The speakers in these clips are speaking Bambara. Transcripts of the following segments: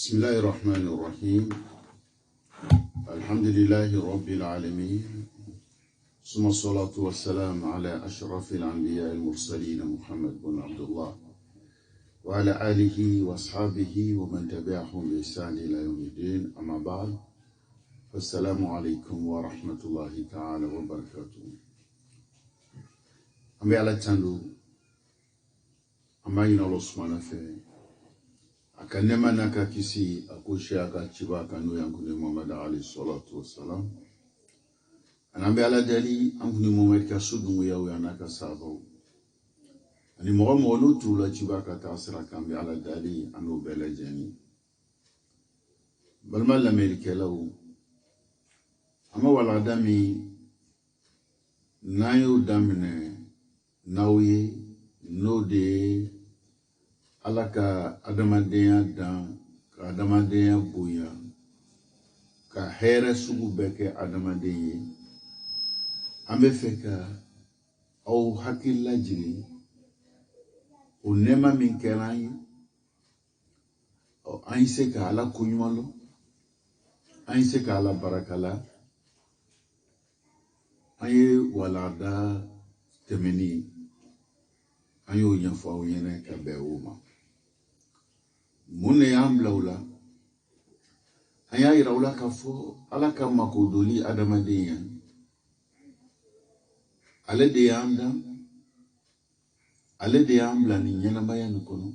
بسم الله الرحمن الرحيم. الحمد لله رب العالمين، ثم الصلاة والسلام على أشرف الأنبياء المرسلين محمد بن عبد الله وعلى آله وأصحابه ومن تبعهم بإحسان إلى يوم الدين. أما بعد، السلام عليكم ورحمة الله تعالى وبركاته. أمي على تندو أما ينالو سمانا في akanema naka kisi akushe akachiba kanu yangu ni Muhammad alayhi salatu wassalam. Anambe ala dali angu ni Muhammad ka sudu ya naka sabo. Ani mo no tula chiba ka tasra kambe ala dali anu belajani. Balma la Amerika law. Ama wala dami nayo damne nauye node alaka adamadenya dan ka adamadenya boya ka here sugu beke adamadenya ambe feka au hakilla jiri o nema min kerai o ainse ka ala kunyumalo ainse ka ala barakala aye walada temeni ayo nyafa o yene ka beuma mune amblaula aya iraula kafo ala kama kodoli adamadenya ale de ambla ni nyana maya nukono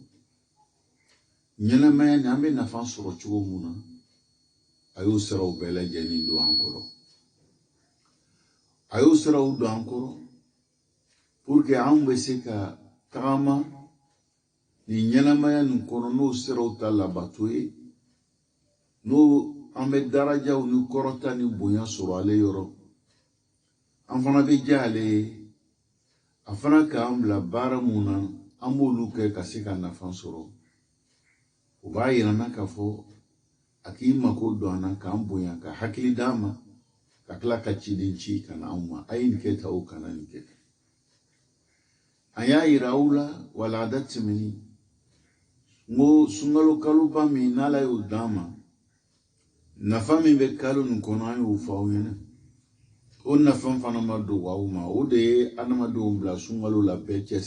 nyana maya nambe na fansoro chuo muna ayo sera ubele jeni do ankoro ayo sera do ankoro porque ambe seka kama ni nyana maya nukono no sera utala batwe no ambe daraja unu korota ni bonya soro ale yoro amfana be jale afana ka ambla bara muna ambolu ke kasika na fansoro ubayi na nakafo akima ko do anaka ambonya ka hakili dama ka kala ka chidinchi kana umma ayin ke ta o kana ni ke aya iraula wala datimini ngo sungalo kalupa mi nala yu dama nafami be kalu nkono ayu ufawene o nafam fana madu wa uma o de anamadu mbla sungalo la beche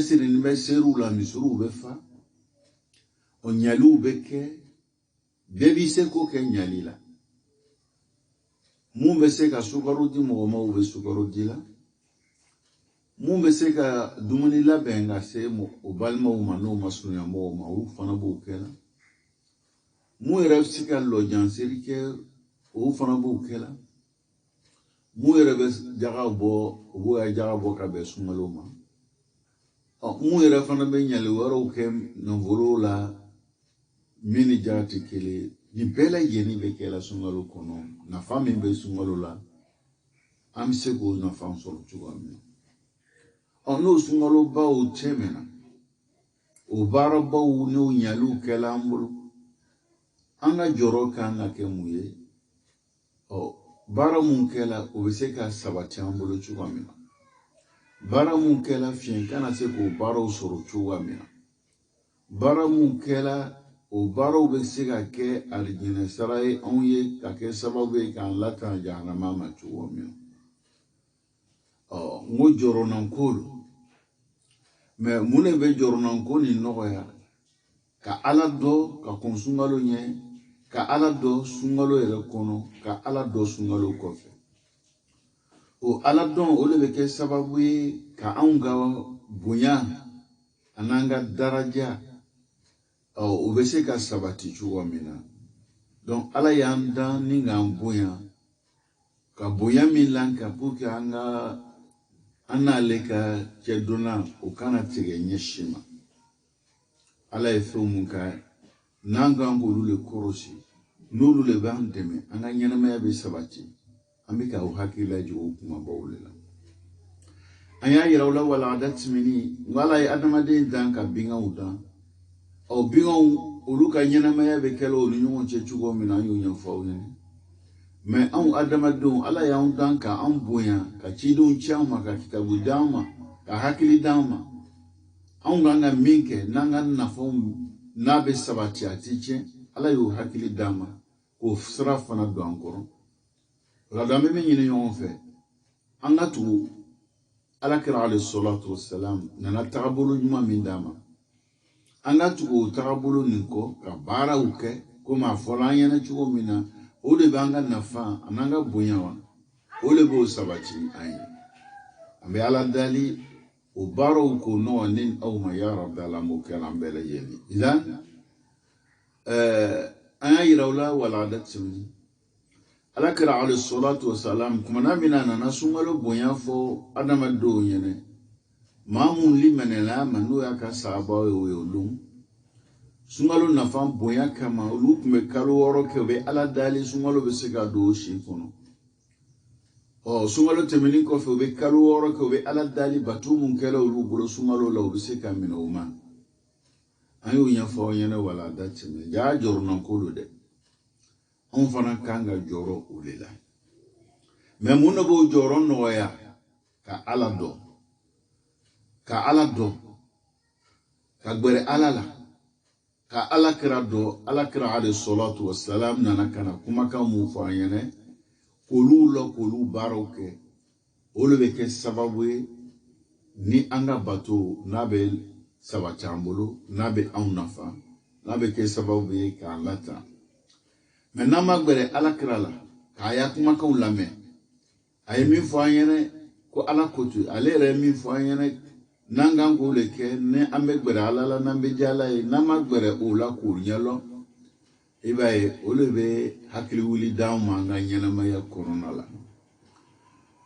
sirinbe seru la misuru befa o nyalu beke bebi seko ke nyalila mumbe seka sukarudi mo ube sukarudi la mumbe seka dumuni la benga se mo obalma uma no masunya mo ma u fana bu kela mu era sika lo janseri ke u fana bu kela mu era be jaga bo ya jaga bo ka be sumalo ma mu era fana be nyale waro ke no volola mini jati kele ni bela yeni be kela sumalo kono na fami be sumalo la am seko na fam so chuami ono sungalo ba o temena o bara ba o no nyalu kela ambulu anga joro kanga ke muye o bara mun kela o beseka sabati ambulu chuamina bara mun kela fien kana se ko bara o soro chuamina bara mun kela o bara o beseka ke aljina sarai onye ka ke sababu kan lata jahannama ma chuamina o ngo joro nan kolo me mune be joro nan ko ni noya ka ala do ka konsungalo nye ka ala do sungalo ere kono ka ala do sungalo kofe o ala don o le ke sababu ka anga bunya ananga daraja o bese ka sabati chuwa mina donc ala yanda ninga bunya ka bunya milanka puki anga analeka kedona ukana tige nyeshima ala efumuka nanga ngolule korosi nolule bandeme anga nyanama ya be sabati ambika uhakila ju kuma bawlela aya yirawla wala adat mini wala ya adamade danka binga udan o binga uluka nyanama ya be kelo lu nyongo chechugo mina yo nyafawne me an adamadon ala ya danka an boya ka chidon chama ka kitabu dama ka hakili dama an ganga minke nanga nafon nabe sabati atiche ala yo hakili dama ko sira fana do ankoro la dame me nyine yon fe anga tu ala kira alayhi salatu wassalam nana tagabulu nyuma min dama anga tu tagabulu ninko ka bara uke ko ma fola yana chugo mina o de banga nafa ananga bunyawa o le bo sabati ayi ambe ala dali o baro ko no nin aw ma ya rabbi ala mo kalam bela yeli idan ayi rawla wala datsuni ala kira alayhi salatu wassalam kuma na mina na sumalo bonya fo adama do yene mamun limanela manu ya ka sahaba we olum sumalo na fam bonya kama olu kume kalo woro ke be ala dali sumalo be se ga do shi kono o sumalo temeni ko fe be kalo woro ke be ala dali batu mun kala olu bolo sumalo law be se ka mina uma ayo nya fo yene wala datsuni ja jorna ko de on fana kanga joro ulela mais mun bo joro noya ka ala do ka gbere alala ka ala kira do ala kira alayhi salatu wassalam nana kana kuma ka mu fa yene kolu baroke olu be ke sababu ni anga bato nabe sabachambulu nabe aunafa nabe ke sababu ka lata maintenant magbere ala krala kaya kuma ka ulame ay mi fo yene ko ala kotu ale re mi fo yene nangan ko leke ne amgbere ala la nambe jala e namagbere ula ko nyalo ibaye olebe hakli wuli daw manga nyana maya corona la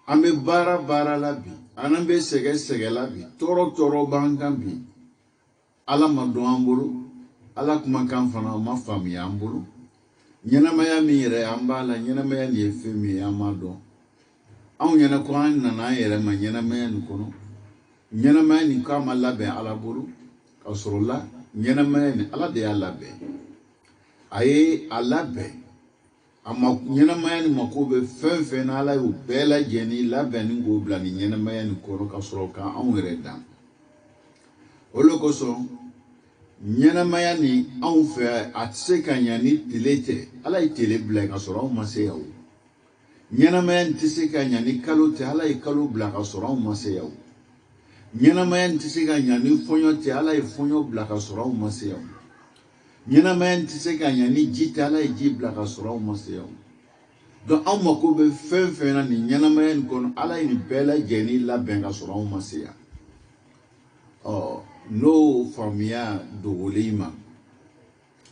ambe bara labi anambe sege labi toro bangambi ala mado ambulu ala kuma kan fana ma fami ambulu nyana maya mire ambala nyana maya ni efemi amado aw nyana ko an na yere ma nyana maya ni kono nyana maya ni ka malabe ala bulu kasrullah nyana maya ni ala de ala be aye ala be ama nyana maya ni makobe fenfe na ala u bela jeni labe ni go bla ni nyana maya ni kono kasro ka aw yere dam olokoso nyana maya ni anw fe atse kanya ni tilete ala itele bla ka soro ma se yawo nyana maya ni tse kanya ni kalote ala ikalo bla ka soro ma se yawo nyana maya ni tse kanya ni fonyo te ala ifonyo bla ka soro ma se yawo nyana maya ni tse kanya ni jita ala iji bla ka soro ma se yawo donc aw mako be fen na ni nyana maya ni kono ala ni bela jeni la ben ka soro ma se ya oh no famia do wolima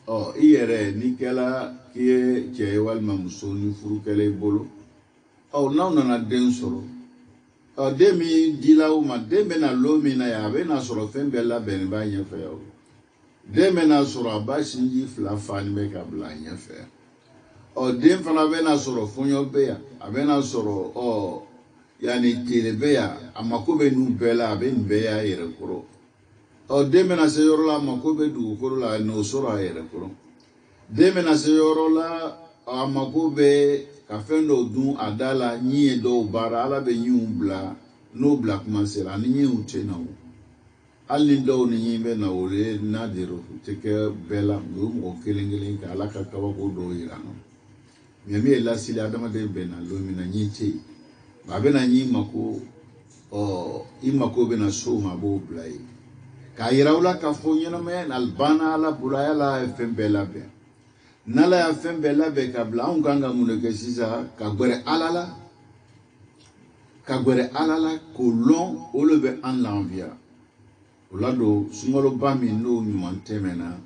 oh iyere nikela kie chewal mamsoni furu kele bolo oh na den soro oh demi dilaw ma dembe na lomi na ya be na soro fembe la ben ba nya fe o dembe na soro ba shinji fla fani me ka bla nya fe oh dem fana be na soro fonyo be ya abe na soro oh yani telebe ya amakobe nu bela abe nbe ya yere koro o demena se yorola makobe du korola no soro ayere koro demena se yorola amakobe ka fendo du adala nyi do bara ala be nyi bla no bla kuma sera ni nyi utena o ali do ni nyi be na ole na dero teke bela mo kelengelen ka ala ka kawa ko do irano nyami la sili adama de be na lo mi na nyi che ba be na nyi mako o imakobe na so ma bo blai ka yirawla ka fo nyina me albana ala bulaya la fembela be nala ya fembela be ka bla un ganga muneke sisa ka gbere alala kolon olebe an l'envia olado sumolo bami no nyumantemena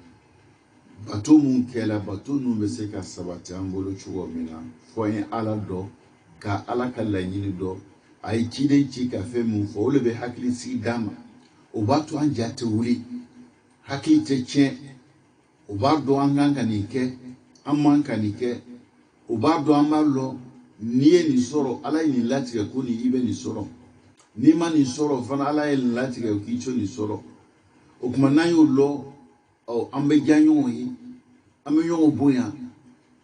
bato mun kela bato nu be se ka sabati ambolo chugo mina foyen ala do ka ala ka lanyini do ay chide chi ka fe mun fo olebe hakli si dama o batu anjate wuli hakite chen o bardo anganga nike amanka nike o bardo amalo niye ni soro ala ni latiga kuni ibe ni soro ni mani soro fana ala ni latiga kicho ni soro o kuma nayo lo o ambe janyo yi ambe yo boya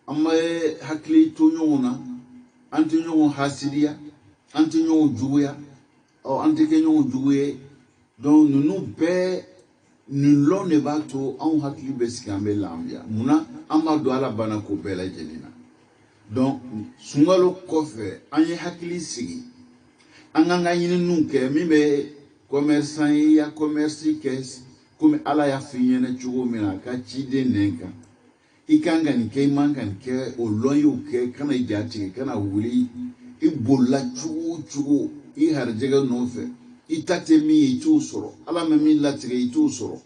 ambe hakli to nyona antu yo hasidia antu yo juya o antike yo juye donc nous bɛɛ nin lɔn de b'a to anw hakili bɛ sigi an bɛ lafiya munna an b'a dɔn ala banna ko bɛɛ lajɛlen na donc sunkalo kɔfɛ an ye hakili sigi an kan ka ɲininiw kɛ min bɛ commerçant ye ya commerce kɛ komi ala y'a f'i ɲɛna cogo min na a ka ciden nɛn kan i kan ka nin kɛ i man ka nin kɛ o lɔn y'o kɛ kana i ja tigɛ kana wuli i bolila cogo o cogo i harijɛgɛ nɔfɛ i ta tɛ min ye i t'o sɔrɔ ala ma min latigɛ i t'o sɔrɔ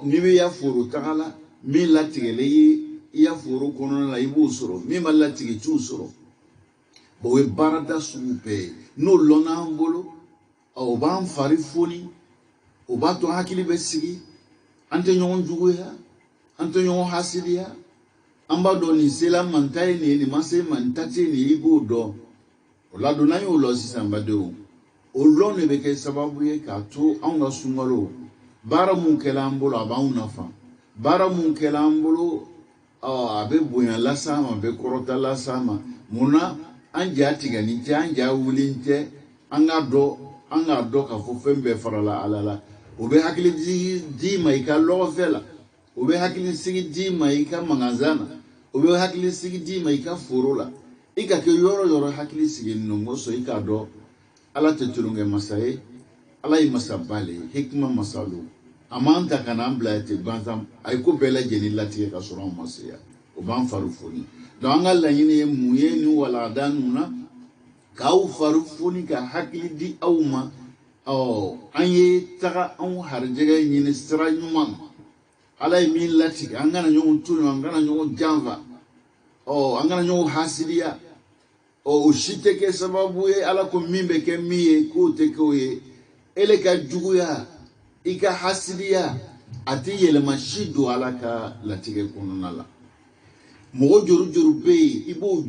n'i bɛ ya foro taga la min latigɛla i ya foro kɔnɔna la i b'o sɔrɔ min ma latigɛ i t'o sɔrɔ o ye baarada sugu bɛɛ ye n'o lɔnna an bolo o b'an fari foni o b'a to hakili bɛ sigi an tɛ ɲɔgɔn juguya an tɛ ɲɔgɔn hasidiya an b'a dɔn nin sela man ta ye nin ye nin ma se man ta tɛ nin ye i b'o dɔn o la don n'an y'o lɔ sisan badenw o lɔn de bɛ kɛ sababu ye k'a to anw ka sunkalo baara mun kɛla an bolo a b'anw nafa baara mun kɛla an bolo a bɛ bonya las'an ma a bɛ kɔrɔta las'an ma munna an ja tigɛni tɛ an ja wuli tɛ an k'a dɔn k'a fɔ fɛn bɛɛ farala ala la o bɛ hakili di ma i ka lɔgɔfɛ la o bɛ hakili sigi di ma i ka magasin na o bɛ hakili sigi di ma i ka foro la i ka kɛ yɔrɔ yɔrɔ hakili sigilen don kosɔn i k'a dɔn ala tɛ tulonkɛ masa ye ala ye masaba le ye hikima masa don a m'an ta ka n'an bila ten gansan a ye ko bɛɛ lajɛlen latigɛ ka sɔrɔ an ma se yan o b'an fari foni donc an ka laɲini ye mun ye nin walanda ninnu na k'aw fari foni ka hakili di aw ma an ye taga anw harijɛgɛ ɲini sira ɲuman ala ye min latigɛ an kana ɲɔgɔn to ɲɔgɔn an kana ɲɔgɔn janfa an kana ɲɔgɔn hasidiya o si tɛ kɛ sababu ye ala ko min bɛ kɛ min ye k'o tɛ k'o ye ele ka juguya i ka hasidiya a tɛ yɛlɛma si don ala ka latigɛ kɔnɔna la mɔgɔ juru bɛ yen i b'o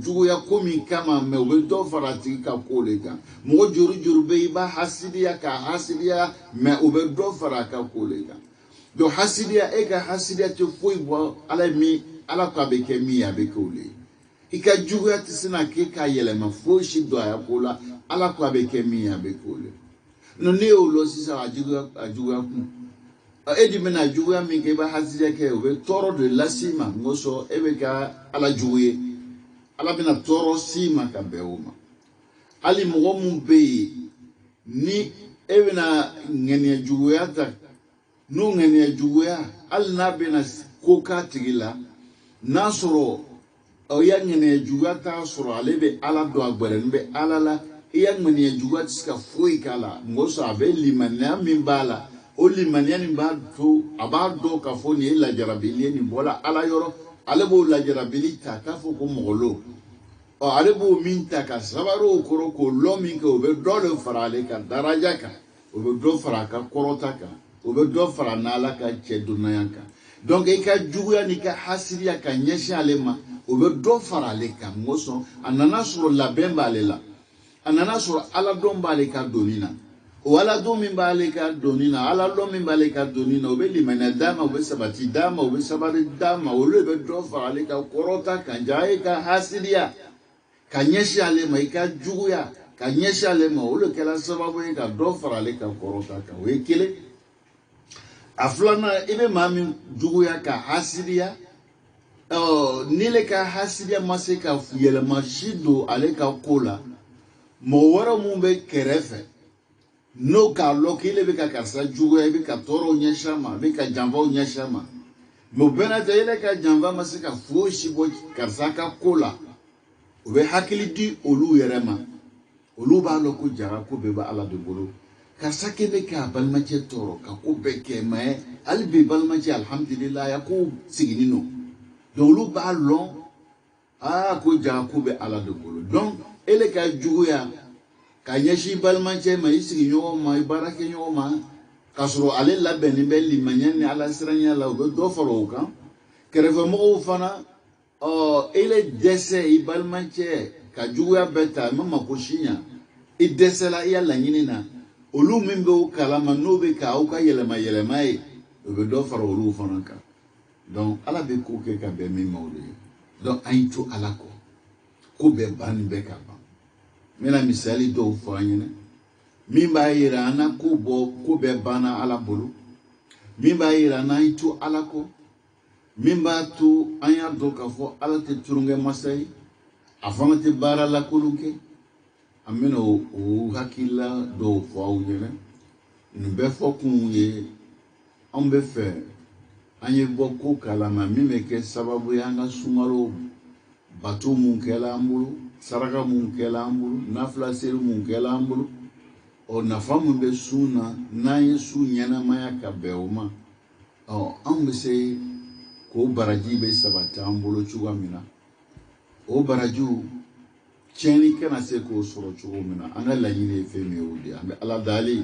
juguya ko min kama mɛ o bɛ dɔ fara a tigi ka ko le kan mɔgɔ juru bɛ yen i b'a hasidiya ka hasidiya mɛ o bɛ dɔ fara a ka ko le kan donc hasidiya e ka hasidiya tɛ foyi bɔ ala ko a bɛ kɛ min ye a bɛ kɛ o le ye i ka juguya tɛ se na k'e k'a yɛlɛma foyi si don a ko la ala ko a bɛ kɛ min ye a bɛ kɛ o le ne y'o lɔ sisan a juguya kun e de bɛna juguya min kɛ i b'a hasidiya kɛ o bɛ tɔɔrɔ de las'i ma n ko sɔn e bɛ ka ala jugu ye ala bɛna tɔɔrɔ s'i ma ka bɛn o ma hali mɔgɔ mun bɛ yen ni e bɛna ŋaniya juguya ta n'o ŋaniya juguya hali n'a bɛna ko k'a tigi la n'a sɔrɔ ya ŋaniya juguya t'a sɔrɔ ale bɛ ala dɔn a gbɛrɛnin bɛ ala la i ya ŋaniya juguya tɛ se ka foyi k'a la n ko sɔn a bɛ limaniya min b'a la o limaniya nin b'a to a b'a dɔn k'a fɔ nin ye lajarabili ye nin bɔra ala yɔrɔ ale b'o lajarabili ta k'a fɔ ko mɔgɔlo ale b'o min ta ka sabari o kɔrɔ k'o lɔ min kɛ o bɛ dɔ de fara ale ka daraja kan o bɛ dɔ fara a ka kɔrɔta kan o bɛ dɔ fara n'ala ka cɛ donnaya kan donc i ka juguya n'i ka hasidiya ka ɲɛsin ale ma o bɛ dɔ fara ale kan n ko sɔn a nana sɔrɔ labɛn b'ale la a nana sɔrɔ ala dɔn b'ale ka donni na o ala dɔn min b'ale ka donni na ala dɔn min b'ale ka donni na o bɛ limaniya d'a ma o bɛ sabati d'a ma o bɛ sabari d'a ma olu de bɛ dɔ fara ale ka kɔrɔta kan ja e ka hasidiya ka ɲɛsin ale ma i ka juguya ka ɲɛsin ale ma o de kɛra sababu ye ka dɔ fara ale ka kɔrɔta kan o ye kelen a filanan i bɛ maa min juguya ka hasidiya n'ile ka hasidiya ma se ka yɛlɛma si don ale ka ko la mɔgɔ wɛrɛ mun bɛ kɛrɛfɛ n'o k'a lɔn k'ile bɛ ka karisa juguya i bɛ ka tɔɔrɔw ɲɛsin a ma i bɛ ka janfaw ɲɛsin a ma mɛ o bɛɛ n'a ta ile ka janfa ma se ka foyi si bɔ karisa ka ko la o bɛ hakili di olu yɛrɛ ma olu b'a lɔn ko jara ko bɛɛ bɛ ala de bolo karisa kɛ bɛ k'a balimacɛ tɔɔrɔ ka ko bɛɛ kɛ mɛ hali bi balimacɛ alihamudulila a ko siginin don donc olu b'a lɔn ko jara ko bɛ ala de bolo donc ele ka juguya ka ɲɛsin balimacɛ ma i sigiɲɔgɔn ma i baarakɛɲɔgɔn ma k'a sɔrɔ ale labɛnnen bɛ limaniya ni ala siranya la o bɛ dɔ fara o kan kɛrɛfɛmɔgɔw fana ele dɛsɛ i balimacɛ ka juguya bɛɛ ta ma mako si ɲa i dɛsɛla i ya laɲini na olu min bɛ o kalama n'o bɛ k'aw ka yɛlɛma yɛlɛma ye o bɛ dɔ fara olu fana kan donc ala bɛ ko kɛ ka bɛn min ma o de ye donc an y'i to ala kɔ ko bɛɛ banni bɛ ka ban n bɛna misali dɔw fɔ an ɲɛna min b'a yira an na ko bɛɛ banna Ala bolo min b'a yira n'an y'i to Ala kɔ min b'a to an y'a dɔn k'a fɔ Ala tɛ turunkɛ masa ye a fana tɛ baara lakolon kɛ an bɛna o hakilila dɔw fɔ aw ɲɛna nin bɛɛ fɔ kun ye an bɛ fɛ an ye bɔ ko kalama min bɛ kɛ sababu ye an ka sunkalo bato mun kɛla an bolo saraka mun kɛla an bolo nafila seli mun kɛla an bolo nafa mun bɛ sun na n'an ye su ɲɛnamaya ka bɛn o ma an bɛ se k'o baraji bɛ sabati an bolo cogoya min na o barajiw tiɲɛni kana se k'o sɔrɔ cogo min na an ka laɲini ye fɛn min ye o de an bɛ Ala deli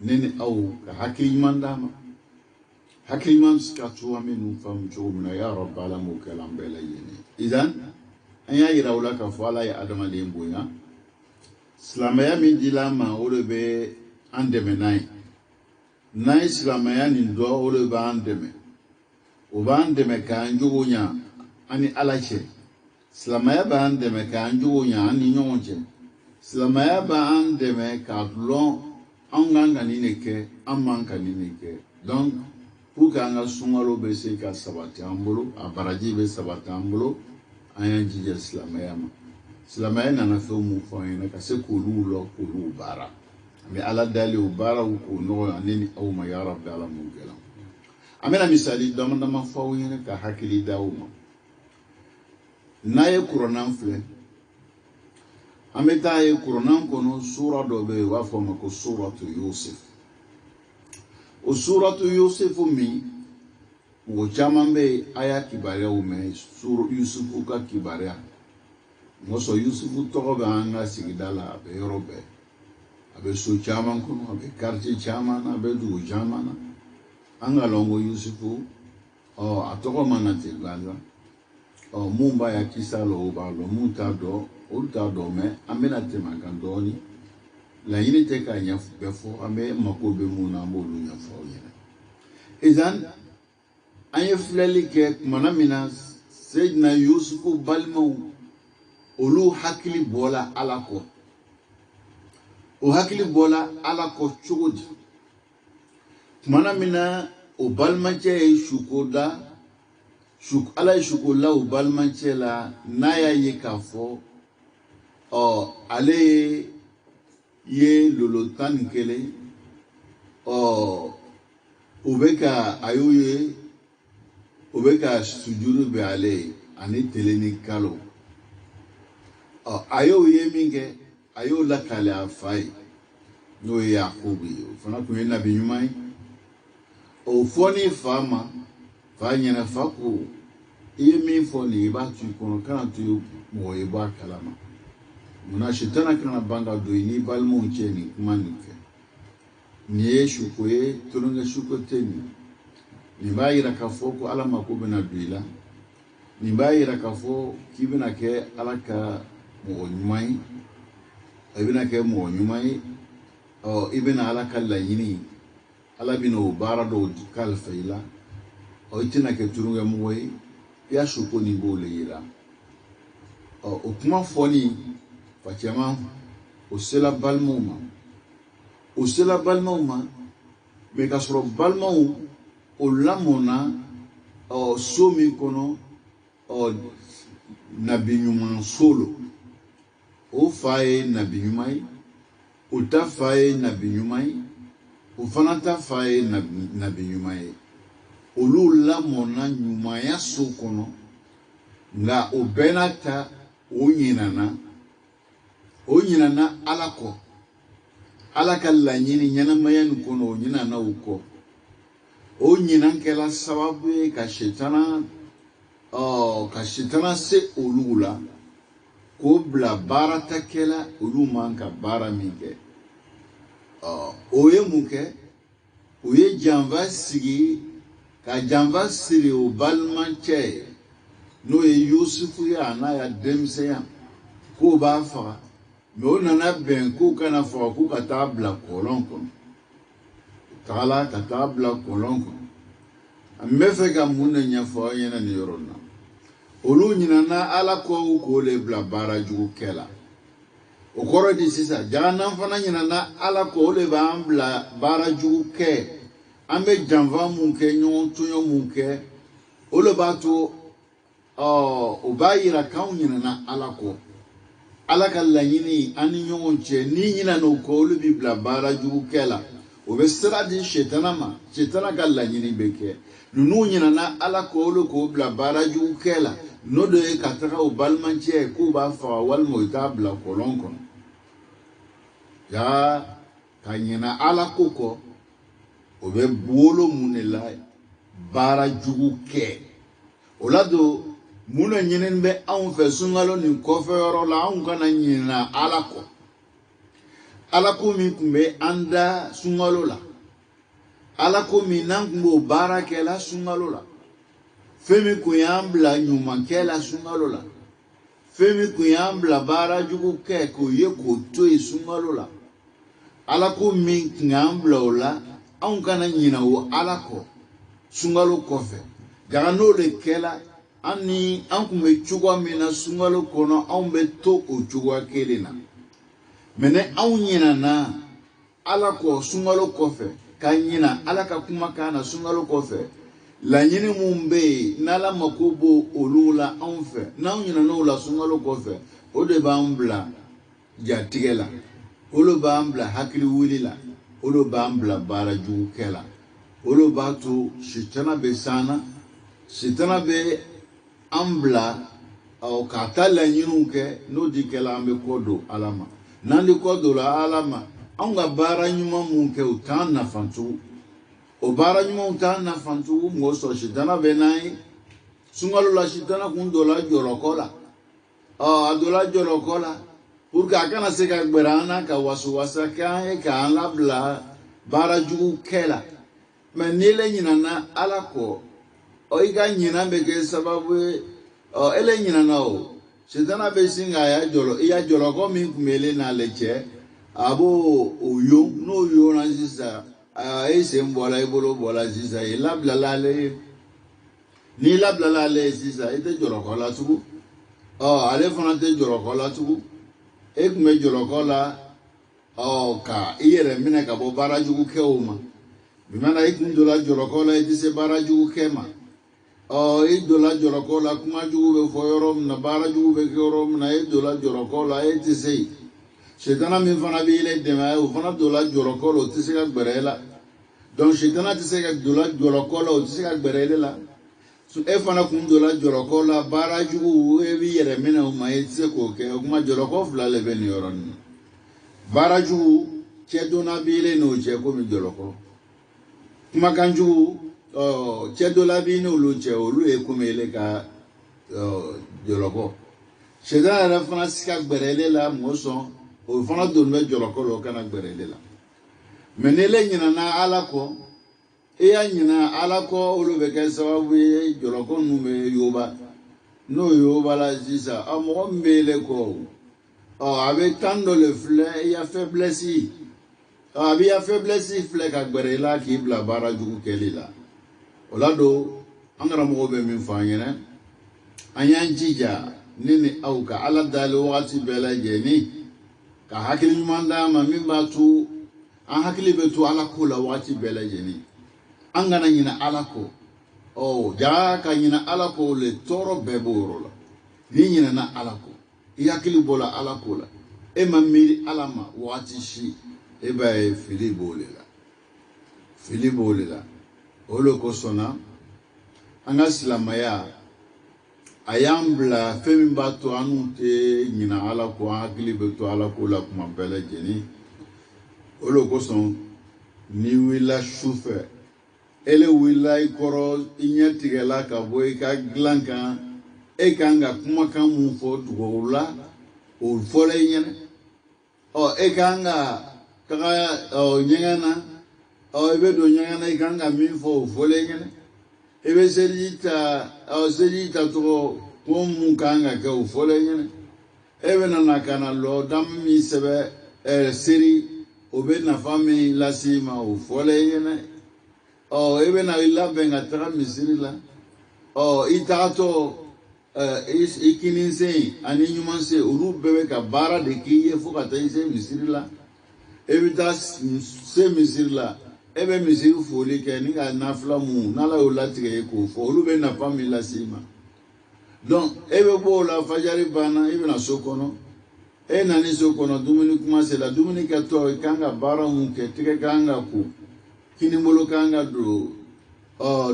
ne ni aw ka hakili ɲuman d'a ma hakili ɲuman bɛ se ka to an bɛ ninnu faamu cogo min na ya Rabbi Ala m'o kɛ an bɛɛ lajɛlen idan an y'a yira o la k'a fɔ Ala ye adamaden bonya silamɛya min dila an ma o de bɛ an dɛmɛ n'a ye n'an ye silamɛya nin dɔn o de b'an dɛmɛ o b'an dɛmɛ k'an jogo ɲa an ni Ala cɛ silamɛya b'an dɛmɛ k'an jogo ɲa an ni ɲɔgɔn cɛ silamɛya b'an dɛmɛ k'a dɔn an kan ka nin de kɛ an man ka nin de kɛ donc pour que an ka sunkalo bɛ se ka sabati an bolo a baraji bɛ sabati an bolo an y'an jija silamɛya ma silamɛya nana fɛn mun fɔ an ɲɛna ka se k'olu lɔ k'olu baara an bɛ Ala deli o baaraw k'o nɔgɔya ne ni aw ma ya Rabbi Ala m'o kɛ an bɛna misali dama dama fɔ aw ɲɛna ka hakili d'aw ma n'a ye kuranɛ filɛ an bɛ taa ye kuranɛ kɔnɔ sura dɔ bɛ yen u b'a fɔ a ma ko suratu Yusuf o suratu Yusuf min mɔgɔ caman bɛ yen a y'a kibaruyaw mɛn Yusufu ka kibaruya mɔsɔn Yusufu tɔgɔ bɛ an ka sigida la a bɛ yɔrɔ bɛɛ a bɛ so caman kɔnɔ a bɛ quartier caman na a bɛ dugu caman na an ka lɔn ko Yusufu a tɔgɔ mana tɛ gansan mun b'a ya kisa la o b'a dɔn mun t'a dɔn olu t'a dɔn mɛ an bɛna tɛmɛ a kan dɔɔnin laɲini tɛ k'a ɲɛ bɛɛ fɔ an bɛ mako bɛ mun na an b'olu ɲɛfɔ aw ɲɛna izan an ye filɛli kɛ tumana min na Seydina Yusufu balimaw olu hakili bɔla Ala kɔ o hakili bɔla Ala kɔ cogo di tumana min na o balimacɛ ye suko da Ala ye suko la o balimacɛ la n'a y'a ye k'a fɔ ale ye lolo 11 o bɛ ka a y'o ye o bɛ ka sujudu bɛ ale ye ani tile ni kalo a y'o ye min kɛ a y'o lakale a fa ye n'o ye Yakubu ye o fana tun ye nabi ɲuman ye o fɔni fa ma fa ɲɛna fa ko i ye min fɔ nin i b'a to i kɔnɔ kana to mɔgɔ ye bɔ a kalama munna sitana kana ban ka don i ni balimaw cɛ nin kuma nin kɛ nin ye suko ye tulonkɛ suko tɛ nin b'a yira k'a fɔ ko Ala mako bɛna don i la nin b'a yira k'a fɔ k'i bɛna kɛ Ala ka mɔgɔ ɲuman ye i bɛna kɛ mɔgɔ ɲuman ye i bɛna Ala ka laɲini Ala bɛna o baara dɔw kalifa i la i tɛna kɛ turunkɛmɔgɔ ye i y'a suko nin b'o le yira o kuma fɔli facɛman o sela balimaw ma mɛ k'a sɔrɔ balimaw o lamɔna so min kɔnɔ nabi ɲuman so lo o fa ye nabi ɲuman ye o ta fa ye nabi ɲuman ye o fana ta fa ye nabi ɲuman ye olu lamɔna ɲumanya so kɔnɔ nka o bɛɛ n'a ta o ɲinana Ala kɔ Ala ka laɲini ɲɛnamaya nin kɔnɔ o ɲinana o kɔ o ɲinan kɛla sababu ye ka sitana se olu la k'o bila baara ta kɛla olu man ka baara min kɛ o ye mun kɛ o ye janfa sigi ka janfa siri o balimacɛ n'o ye Yusufu ye a n'a ya denmisɛnya k'o b'a faga mɛ o nana bɛn k'o kana faga k'o ka taa bila kɔlɔn kɔnɔ o tagala ka taa bila kɔlɔn kɔnɔ an bɛ fɛ ka mun de ɲɛfɔ aw ɲɛna nin yɔrɔ in na olu ɲinana Ala kɔ k'o le bila baara jugu kɛ la o koro di sisa jana fana nyina na ala ko le ba ambla baraju ke ambe janva munke nyon tunyo munke o le ba to o ba yira kan nyina na ala ko ala ka lanyini ani nyon che ni nyina no ko le bibla baraju ke la o be sira di shetana ka lanyini beke nunu nyina na ala ko le ko bla baraju ke la no de katara o balmanche ko ba fa wal moitabla kolon ya kanyina ala koko obe bolo munela bara jugu ke olado muna nyinen be an fe sungalo ni kofe yoro la an kana nyina ala ko mi kumbe anda sungalo la ala ko mi nan kumbo bara ke la sungalo la femi kuyambla nyuma ke la sungalo la femi kuyambla bara jugu ke ko ye ko to sungalo la ala ko min ngambla ola an kana nyina wo ala ko sungalo kofe daga no le kela ani an kume chugwa mina sungalo kono an be to o chugwa kelina mene an nyina na ala ko sungalo kofe ka nyina ala ka kuma kana sungalo kofe la nyini mumbe nala makobo olula an fe na nyina no la sungalo kofe o de bambla jatigela olo bambla hakili wulila olo bambla bara jukela olo batu shitana be sana shitana be ambla au katala nyinuke no dikela ambe kodo alama nandi kodo la alama anga bara nyuma munke utana fantu o bara nyuma utana fantu ngoso shitana be nai sungalo la shitana kundola jorokola adola jorokola pour que akana se ka gberana ka wasuwasa ka labla bara jugu kela me nile nyina na alako o iga nyina be ke sababu ele nyina na o shetana be singa ya jolo ko min kumele na leche abo oyo no yo na sisa ese mbola ibolo bola sisa labla lale ni labla lale sisa ite jolo ko la tugu ale fana te jolo ko la tugu ekume jolokola ka iyere mina ka bo barajugu ke uma bimana ekum dola jolokola edise barajugu kema dola jolokola kuma jugu be foyorom na barajugu be keorom na dola jolokola edise shetana min fana bi ile dema o fana dola jolokola o tise ka gberela donc shetana tise ka dola jolokola o tise ka gberela so e fana kun dola jolokola bara jugu e bi yere mina ma etse ko ke kuma joloko fla le ben yoron bara jugu che dona bile no che ko mi joloko kuma kan jugu che dola bi no lo che o lu e kuma ele ka joloko che da la fana sika gberele la moso o fana do me joloko lo kana gberele la menele nyina na alako iya nyina alako olu be ke sababu joloko nume yoba no yoba la sisa amo mbele ko avec tant de le flé il y a faiblesse abi ya faiblesse flé ka gberela ki bla bara jugu kelila olado angara mo be min fanyene anyan jija nini auka ala dalo wati bela jeni ka hakili manda ma min batu an hakili betu ala kula wati bela jeni angana nyina alako ja ka nyina alako le toro beboro la ni nyina na alako yakili bola alako la e mamiri alama wati shi e ba e filibo la olo ko sona anga silamaya ayambla femi bato anute nyina alako hakili betu alako la kuma bele jeni olo ko son ni wila shufe ele wila ikoro inyatigela ka boy ka glanka e kanga kuma kan mu fo dugola o fole nyene e kanga kaga nyengana ebe do nyengana e kanga mi fo fole nyene ebe serita to ko mu kanga ka o fole nyene ebe na kana lo dam mi sebe seri obe na fami lasima o fole nyene ebe na ila benga tra misiri la itato ikininse ani nyumanse olu bebe ka baara de k'i ye fo ka taa i se misiri la e bɛ taa se misiri la e bɛ misiri foli kɛ ni ka nafila mun n'ala y'o latigɛ ye k'o fɔ olu bɛ nafa min lase i ma donc e bɛ bɔ o la fajari banna i bɛna so kɔnɔ e nani so kɔnɔ dumuni kuma sera dumuni kɛtɔ i kan ka baara mun kɛ tigɛ kan ka ko kinibolo kan ka don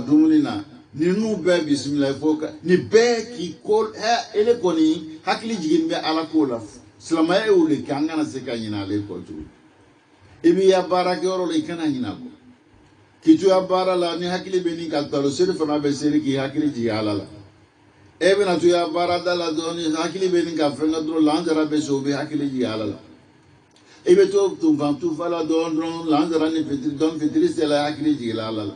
dumuni na ninnu bɛɛ bisimila fo ka ni bɛɛ k'i ko ele kɔni hakili jigin bɛ ala ko la silamɛya y'o de kɛ an kana se ka ɲinɛ ale kɔ tugun i b'i ya baarakɛyɔrɔ la i kana ɲinɛ kɔ k'i to ya baara la ni hakili bɛ nin ka talo seli fana bɛ seli k'i hakili jigin ala la e bɛna to ya baarada la dɔrɔn ni hakili bɛ nin ka fɛn ka dɔrɔn lansara bɛ so o bɛ hakili jigin ala la i bɛ to tunfan tufa la dɔrɔn lansara ni fitiri dɔn fitiri sela hakili jigin ala la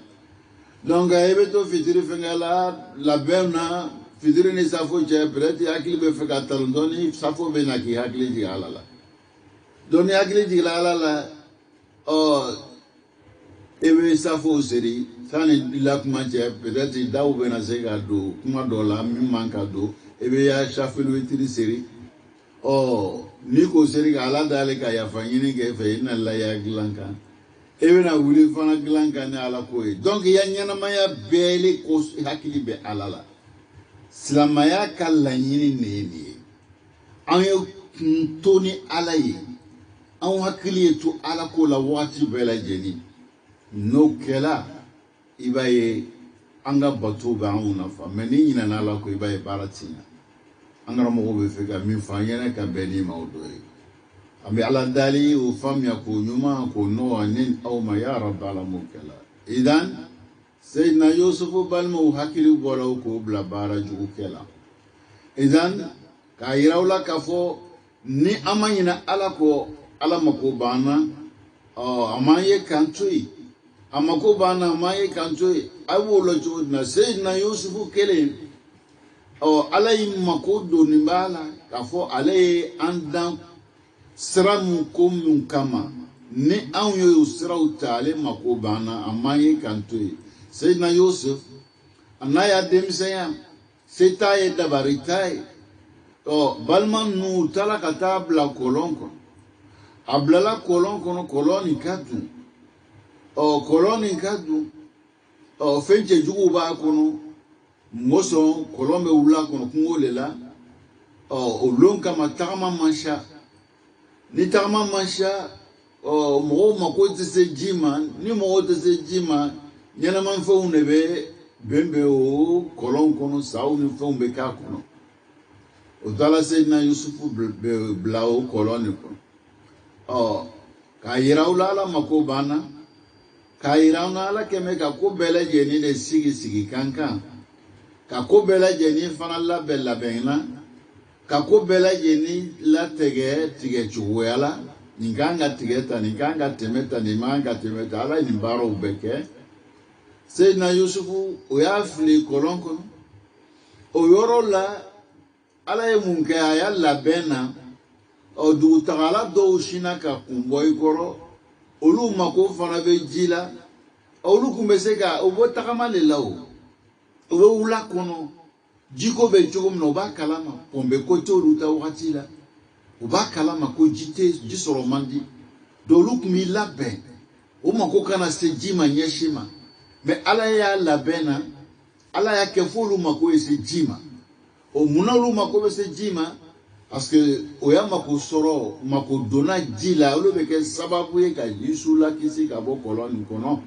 donc i bɛ to fitiri fɛngɛ la labɛn na fitiri ni safo cɛ peut-être hakili bɛ fɛ ka talo dɔɔni safo bɛ na k'i hakili jigin ala la donc ni hakili jigin ala la e bɛ safo seri sani la kuma cɛ peut-être daw bɛ na se ka don kuma dɔ la min man ka don e bɛ ya safel witiri seri ni ko seri ka ala dale ka yafa ɲini kɛ fɛ i na la ya dilan kan e bɛna wuli fana dilan kan ni ala ko ye donc ya ɲɛnamaya bɛɛ le ko hakili bɛ ala la silamɛya ka laɲini de ye nin ye an ye kun to ni ala ye an hakili ye to ala ko la waati bɛɛ lajɛlen n'o kɛla i b'a ye an ka bato bɛ anw nafa mais ni ɲinɛna ala ko i b'a ye baara ti ɲa an karamɔgɔ bɛ fɛ ka min fɔ an ɲɛna ka bɛn ni ma o dɔ ye an bɛ ala dali o faamuya k'o ɲuman k'o nɔgɔya ni aw ma ya rabi alamu kɛla idan seyidina yusufu balimaw hakili bɔra o k'o bila baara jugu kɛla idan k'a yira aw la k'a fɔ ni an ma ɲinɛ ala kɔ ala mako b'an na a m'an ye k'an to yen a mako b'an na a m'an ye k'an to yen a b'o la cogo di na seyidina yusufu kelen ala y'i mako donni b'a la k'a fɔ ale ye an dan sira mun ko mun kama ni anw ye o siraw ta ale mako b'an na a m'an ye k'an to yen seyidina yusuf a n'a y'a denmisɛnya se t'a ye dabari t'a ye balima ninnu u taara ka taa bila kɔlɔn kɔnɔ a bilala kɔlɔn kɔnɔ kɔlɔn nin ka dun kɔlɔn nin ka dun fɛn cɛjuguw b'a kɔnɔ mɔsɔn kɔlɔn bɛ wuli a kɔnɔ kungo de la o lon kama tagama man sa ni tagama man sa mɔgɔw mako tɛ se ji ma ni mɔgɔw tɛ se ji ma ɲɛnamafɛnw de bɛ bɛnbɛn o kɔlɔn kɔnɔ saw ni fɛnw bɛ k'a kɔnɔ o taara seyidina yusufu bila o kɔlɔn nin kɔnɔ k'a yira aw la ala mako b'an na k'a yira an na ala kɛmɛ ka ko bɛɛ lajɛlen de sigi kan kan ka ko bɛɛ lajɛlen fana labɛn labɛn na ka ko bɛɛ lajɛlen latigɛ tigɛ cogoya la nin kan ka tigɛ ta nin kan ka tɛmɛ ta nin man ka tɛmɛ ta ala ye nin baaraw bɛɛ kɛ seyidina yusufu o y'a fili kɔlɔn kɔnɔ o yɔrɔ la ala ye mun kɛ a y'a labɛn na dugutagala dɔw sinna ka kun bɔ i kɔrɔ olu mako fana bɛ ji la olu kun bɛ se ka o bɔ tagama de la o bɛ wula kɔnɔ jiko bɛ cogo min na o b'a kalama pɔnbɛ ko t'olu ta wagati la o b'a kalama ko ji sɔrɔ man di donc olu kun b'i labɛn o mako kana se ji ma ɲɛsin ma mais ala y'a labɛn na ala y'a kɛ fo olu mako ye se ji ma o munna olu mako bɛ se ji ma parce que o y'a mako sɔrɔ mako donna ji la olu bɛ kɛ sababu ye ka Yesu lakisi ka bɔ kɔlɔn nin kɔnɔ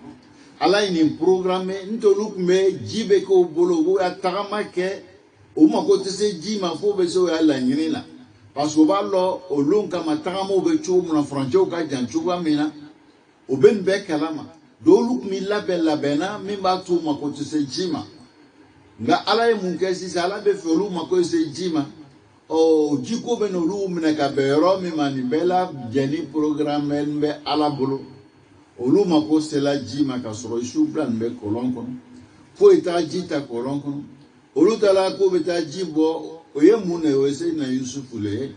ala ye nin programme n'o tɛ olu kun bɛ ji bɛ k'o bolo u b'a tagama kɛ o mako tɛ se ji ma fo bɛ se o y'a laɲini na parce que o b'a lɔ olu kama tagamaw bɛ cogo min na furancɛw ka jan cogoya min na o bɛ nin bɛɛ kalama donc olu kun bɛ labɛnna min b'a to u mako tɛ se ji ma nka ala ye mun kɛ sisan ala bɛ fɛ olu mako se ji ma jiko bɛ n'olu minɛ ka bɛn yɔrɔ min ma nin bɛɛ lajɛlen programme bɛ ala bolo olu mako sela ji ma ka sɔrɔ su bila nin bɛ kɔlɔn kɔnɔ foyi t'a ji ta kɔlɔn kɔnɔ olu taara ko bɛ taa ji bɔ o ye mun de ye o ye seyidina yusufu le ye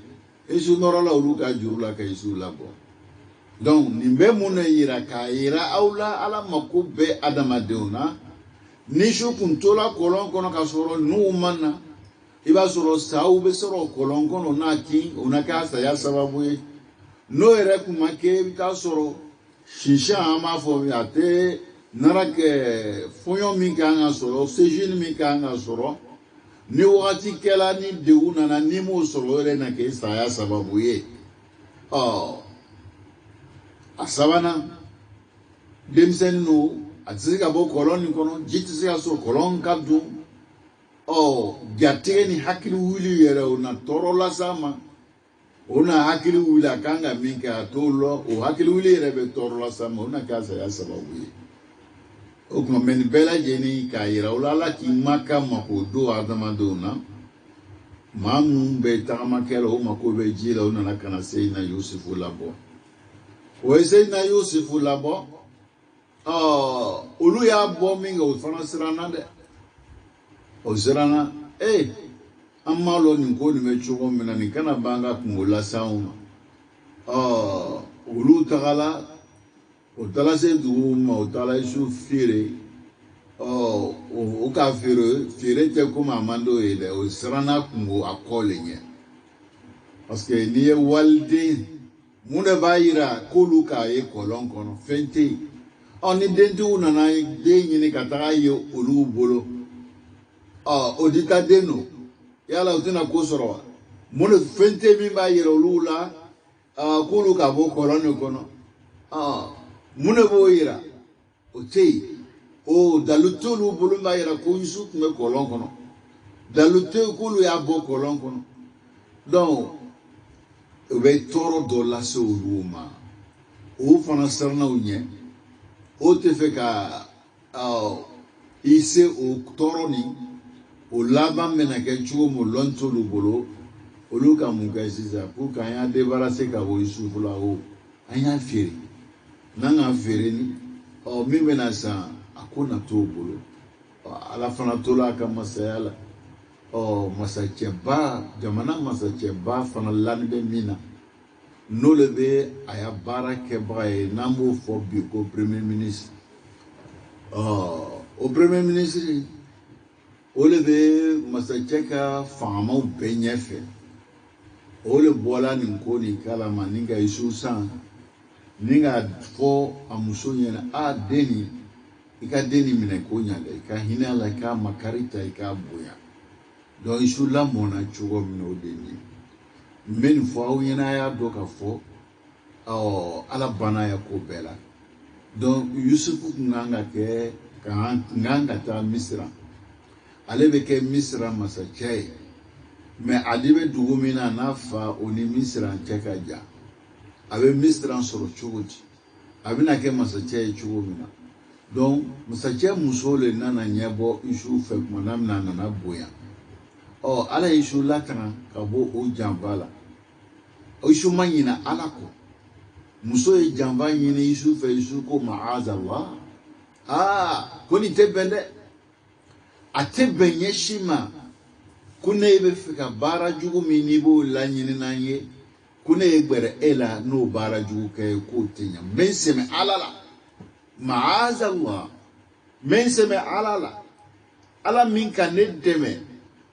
Yesu nɔrɔla olu ka juru la ka Yesu labɔ donc nin bɛ mun de yira k'a yira aw la ala mako bɛ adamadenw na ni su kun tola kɔlɔn kɔnɔ ka sɔrɔ nuw ma na iba soro sawu be soro kolonkono na king una ka saya sababu ye no ere kuma ke bita soro shisha ama fo ate narake fonyo min kanga soro sejini min kanga soro ni wakati kela ni deuna na ni mo soro ere na ke saya sababu ye asabana demsen no atsika bo koloni kono jitsi so kolon kabdu jatege ni hakili wuli yere una toro la sama una hakili wuli akanga minka tolo o hakili wuli yere be toro la sama una kasa ya sababu ye o kuma men bela jeni ka yira ulala ki maka mako do adama do na mamu be tama kelo mako be jila una na kana sei na Yusufu labo o sei na Yusufu labo ulu ya bombing o fana sirana de o sirana amalo ni ko ni mechugo mina ni kana banga kungola sauma ulu tagala o tala se duma o tala isu fire o ka fire te ko mamando ile o sirana kungo akole nye parce que ni walde mune bayira koluka e kolon kono fente oni dendu na na de nyini kataka yo ulu bolo odita deno yala utina kusoro mune fente mi bayira ulula koluka bo kolon kono mune boira otei dalutulu bolo bayira ko yusu me kolon kono dalute kulu ya bo kolon kono donc be toro do la so luma o fana sarna unye o te fe ka ise o toro ni o laba mena ke chuo mo lonto lu bolo o lu ka mu ka sisa pour ka ya débarrasser ka o Yusufu la o anya fere nanga fere ni mi mena sa akona to bolo ala fana to la ka masayala masacheba jamana masacheba fana lanbe mina no lebe aya barake bae nambo fo bi ko premier ministre au premier ministre o lebe masacheka fama u benyefe o le bola ni ko ni kala maninga isusa ninga fo amuso nyena deni ika deni mina ko nyale ika hinala ka makarita ika boya donc isu la mona chugo mino deni men fo yena ya doka fo ala bana ya ko bela donc Yusufu nganga ke nganga ta Misra ale be ke Misra masachai me adibe dugumina nafa oni Misra chekaja abe Misra soro chugoji abina ke masachai chugumina donc masachai musole nana nyebo isu fe manam nana na boya ala isu latana kabo o jambala o isu manyina alako muso e jamba nyine isu fe isu ko maazallah koni tebende atebenye shima kuna ebe fika bara jugu minibo la nyine nanye kuna egbere ela no bara jugu ke ko tenya menseme alala maazallah menseme alala ala minka nedeme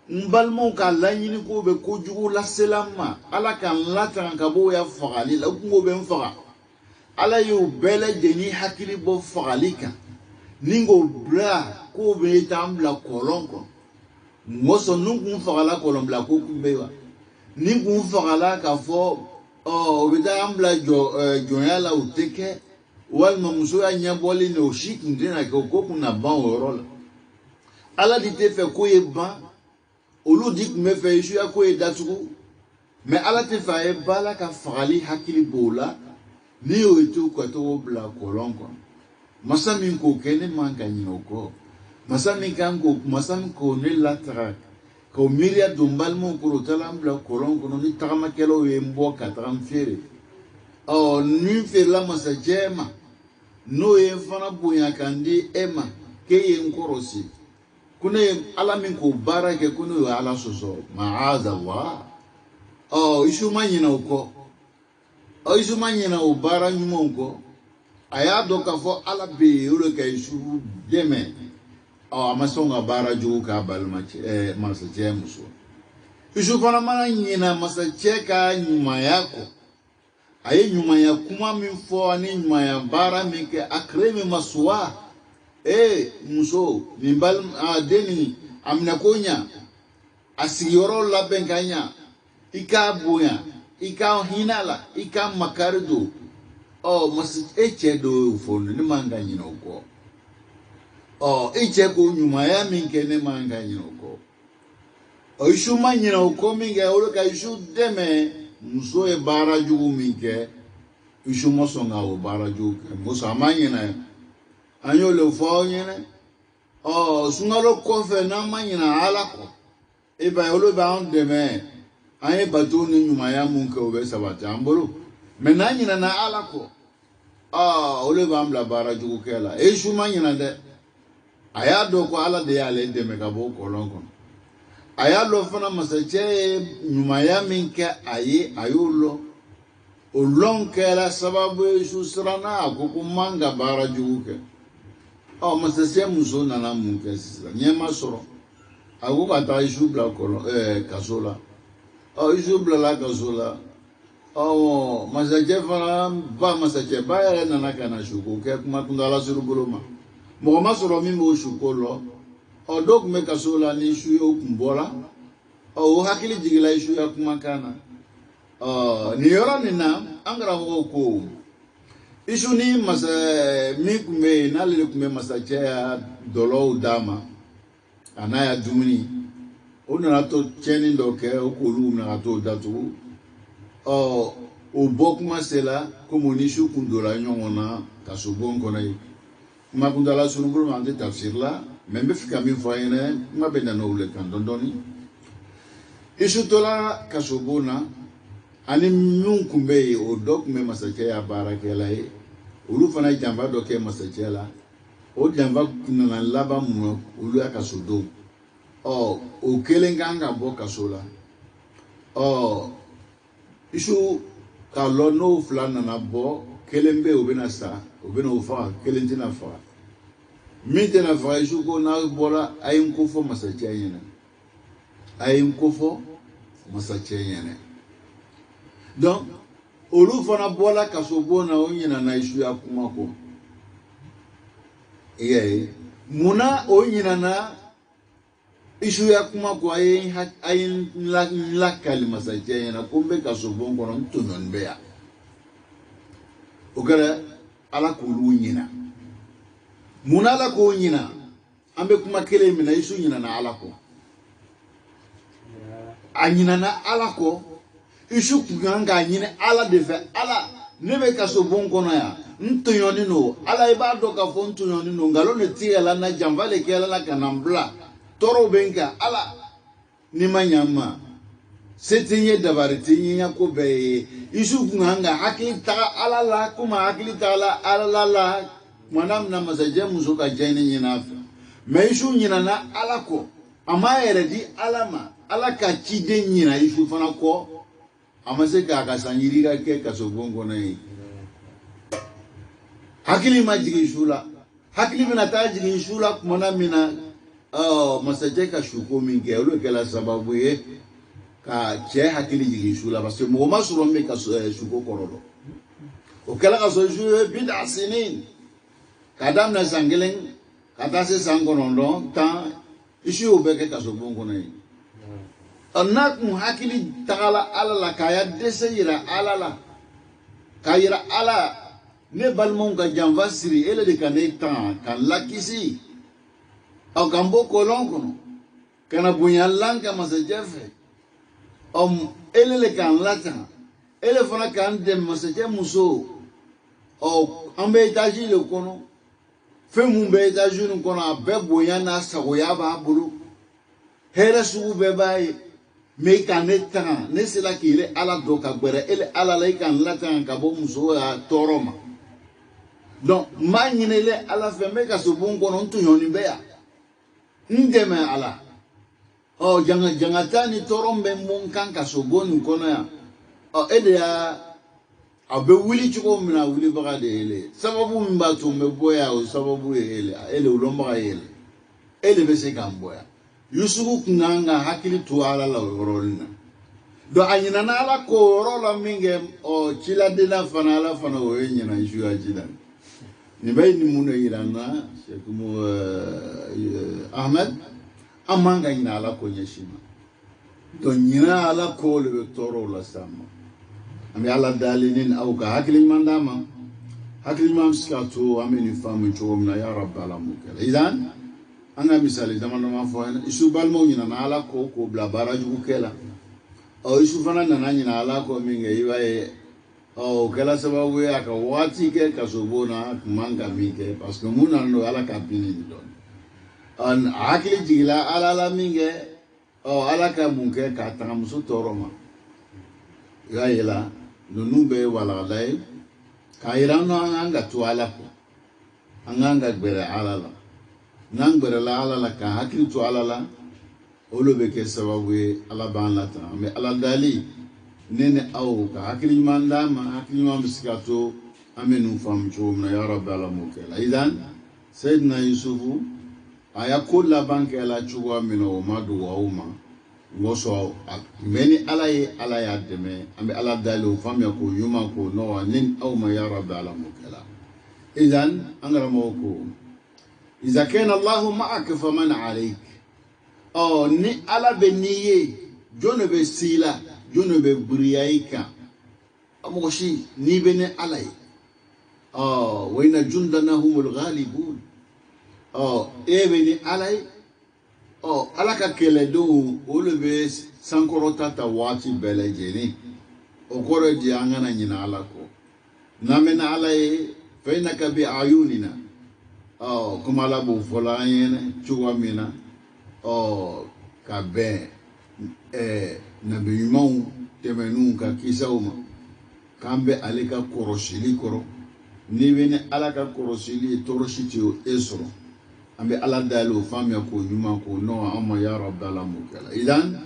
mbalmo ka lanyini ko be ko jugu la selama ala kan latan ka bo ya fagali la ko be mfaga ala yu bele jeni hakili bo fagalika ningo bra ko be tambla kolonko ngoso nungu fagala kolombla ko kumbewa ningu fagala ka fo be tambla joyala uteke wal mamuso ya nyaboli no shik ndina ko kuna ban orola ala dite fe ko e ban olu dik me fe isu ya ko e datugu me ala te fa e bala ka fagali hakili bola ni o etu ko to bla kolonko masamin ko kene manka nyoko masamin kan ko masamin ko ne latra ko miria dumbal mo ko talam bla kolonko no ni tagama kelo e mboka tagam fere ni fe la masajema no e fana buya kandi ema ke ye nkorosi kune ala min ko barake kune ala soso maazallah isu manyina uko isu manyina u bara nyumo uko aya doka fo ala be ule ka isu deme amasonga bara jugu ka balma masaje muso isu fana mana nyina masacheka nyuma yako aye nyuma ya kuma mifo ani nyuma ya bara minke akreme maswa muso mimbal deni amna konya asigoro labenganya ika buya ika hinala ika makardo mas eche do fonu ni manga nyina uko eche ko nyuma ya minke ni manga nyina uko isu manyina uko minge oloka isu deme muso e bara jugu minke isu mosonga o bara jugu muso amanyina anyo le fo nyene sungalo kofe na manyina alako eba olo ba on deme anye bato ni nyuma ya munke obe sabata ambolo menanyina na alako ole ba ambla bara jugu kela isu manyina de ayado ko ala de ale deme ka bo kolonko ayalo fana masache nyuma ya minke ayulo ulonkela sababu isu sirana akuku manga bara jugu ke masache muso nana munke sisa nyema soro akuku ata isu bla kolon kasola isu bla la kasola masache fana ba masache ba ya nana kana shuku ke kuma tundala suruguloma mo masoro mi mo shukolo dok me kasola ni isu yo kumbola hakili jigila isu ya kumakana ni yora ni na angara ko isu ni masa mi kume na le kume masa cha dolo udama anaya dumuni ona to cheni ndoke okolu na to datu bokuma sela komunishu kundola nyongona kasobongo na makundala sunuguru mande tafsir la membe fika mi foyene mabenda no le kandondoni isu tola kasobona ani munkumbe dok me masache ya barakela ulu fana jamba doke masache la jamba kunana laba mu ulu akasodo kelenganga bo kasola isu kalono flana na bo kelembe obena sa obena ufa kelentina fa mitena fa isu ko na bola ayin kofo masache yene ayin kofo masache yene donc olu fana bola kasobona onyina na isu ya kumako muna onyina na isu ya kumako ayin la kalima sache na kumbe kasobongo na mtunon bea ogara ala kulu nyina muna ala ko nyina ambe kuma kele mina isu nyina na ala ko anyina na ala ko isu kuganga nyine ala defe ala nebe kasobongo na ya ntuyoni no ala ibado ka fo ntuyoni no ngalo ne tiela na jamvale kela la kanambla toro benga ala ni manyama setinye dabariti nya ko be isu kuganga hakita ala la kuma hakita ala la manam na masaje musuka jeni nyina me isu nyina na ala ko ama eredi alama ala ka chide nyina isu fana ko amase ka kasanyirika ke kasobongo na hakili majigi shula hakili mina tajigi shula kumana mina masaje ka shuko mingi olo kala sababu ka che hakili jigi shula parce que mo masuro me ka shuko korolo o kala ka so shuwe bid'a sinin kadam na sangelen kata se sangonondo tan ishi obeke kasobongo na anak hakili tagala alala kaya deseyira alala kayira ala ne balmon ka janva siri ele de kaneta kan lakisi au kambo kolon kono kana bunyalanka masajefe ele le kan lata ele fana kan dem masaje muso ambe etaji le kono femu be etaji no kono abebo na sagoya ba bulu hele sugu be baye me kaneta ne sila kile ala do ka gbere ele ala la kan lata ka bo muso ya toroma donc manyinele ala fe me ka so bon kono ntuyoni be ya ndeme ala janga tani torombe mon kan ka so bon kono ya ede ya abe wuli chiko mina wuli baga de ele sababu mba to me boya o sababu ele ulomba ele be se kan boya Yusufu kunanga hakili tu ala la yorolina do anyina na ala ko rola minge o chila dina fana ala fana o yenyina isu ajila ni bay ni muno irana Sheikh Ahmed amanga ina ala ko nyeshima do nyina ala ko le toro la sama ami ala dalinin au ka hakili mandama hakili mamskato ameni famu chomna ya rabbal alamin idan anga misali zamano ma fo isu balmo nyina na ala ko bla baraju kela o isu fana na nyina ala ko minge iwaye o kala sababu ya ka wati ke ka sobona manga minge parce que muna no ala ka pini don an akili jigila ala la minge o ala ka munke ka tamamuso toroma ya ila no numbe wala dai ka irano anga tu ala ko anga gbere ala la nangbere la ala la ka hakili tu ala la olo be ke sababu ala ban la ta me ala dali nene au ka hakili mandama hakili mamsikato amenu fam chomna ya rabbi ala mukela idan sayyidina yusufu aya kulla banke ala chuwa mino madu wa uma ngoso meni ala ya deme ambe ala dali fam ya ko yuma ko no nin au ma ya rabbi ala mukela idan angara moko إذا كان الله معك فمن عليك ni ala be niye jone be sila jone be briyaika amoshi ni be ne ala wa inna jundana humul ghalibun ebe ni ala ala ka kele do o le be sankorota ta wati belejeni o kore di angana nyina ala ko na mena ala fa inaka bi ayunina kuma la bo fola yene chuwa mina ka be na be yumon temenu ka kisauma kambe alika koroshili koro ni bene alaka koroshili toroshiti o esro ambe ala dalo famya ko yuma ko no amma ya rabbal mukala idan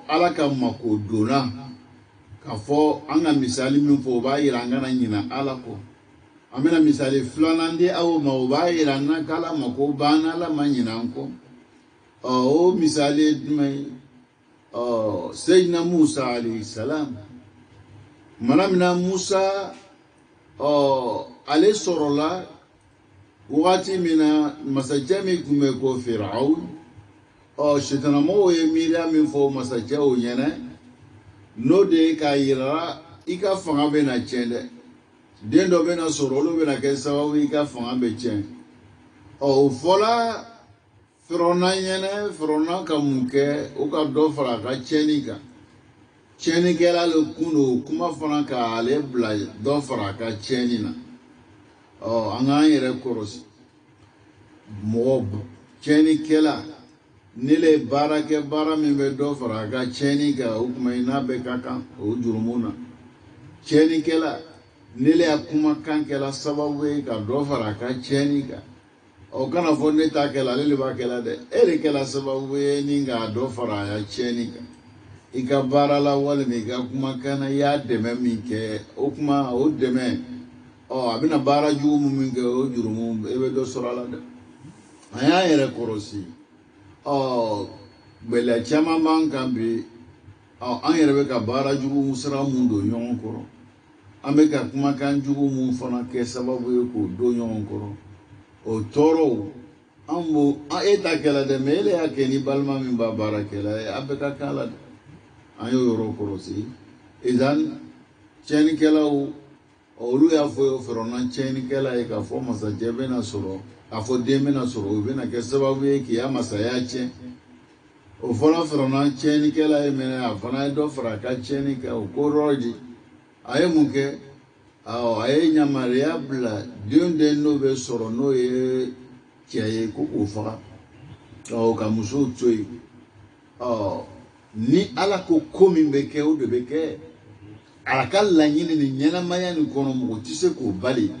alaka mako dona ka fo anga misali min fo ba iranga na nyina alako amena misali flanande au maubaira na kala mako bana la manyinanko o misali mai sayyidina Musa alayhi salam manamna Musa ale sorola wakati mina masajami kumeko Firaun shetana mo ye mira min fo masajao nyene no de kayira ika fanga bena chende den do bena soro lo bena ke sababu ika fanga be chen fola frona nyene frona kamuke o ka do fara ka chenika chenikela le kuno kuma fana ka ale bla do fara ka chenina anga yere korosi mob chenikela nile barake bara min be do fara ka chenika o kuma ina be kaka o jurumuna chenikela nile akuma kankela sababu ka do fara ka chenika o kana fo ne ta kela le ba kela de ere kela sababu ninga do fara ya chenika ika bara la wala mi ga kuma kana ya deme mi ke o kuma o deme abina bara jumu mi ke o jurumu ebe do sorala de aya yere korosi bela chama manka bi an yere be ka bara jumu musra mundo nyon koro ambe ka kuma kan jugu mu fana ke sababu ko do nyon koro o toro ambo eta kala de mele akeni balma min ba barakela abe ka kala ayo yoro korosi idan cheni kala o lu ya fo frona cheni kala e ka fo masa jebe na soro afo deme na soro be na ke sababu ki ya masa ya che o fona frona cheni kala e mena afana do fra ka cheni ka o koroji aye muke aye nyamaria bla dionde no be soro no ye kiaye ko fa ka muso tsoyi ni ala ko komi beke o de beke alaka la nyini ni nyana maya ni kono mo tise ko bali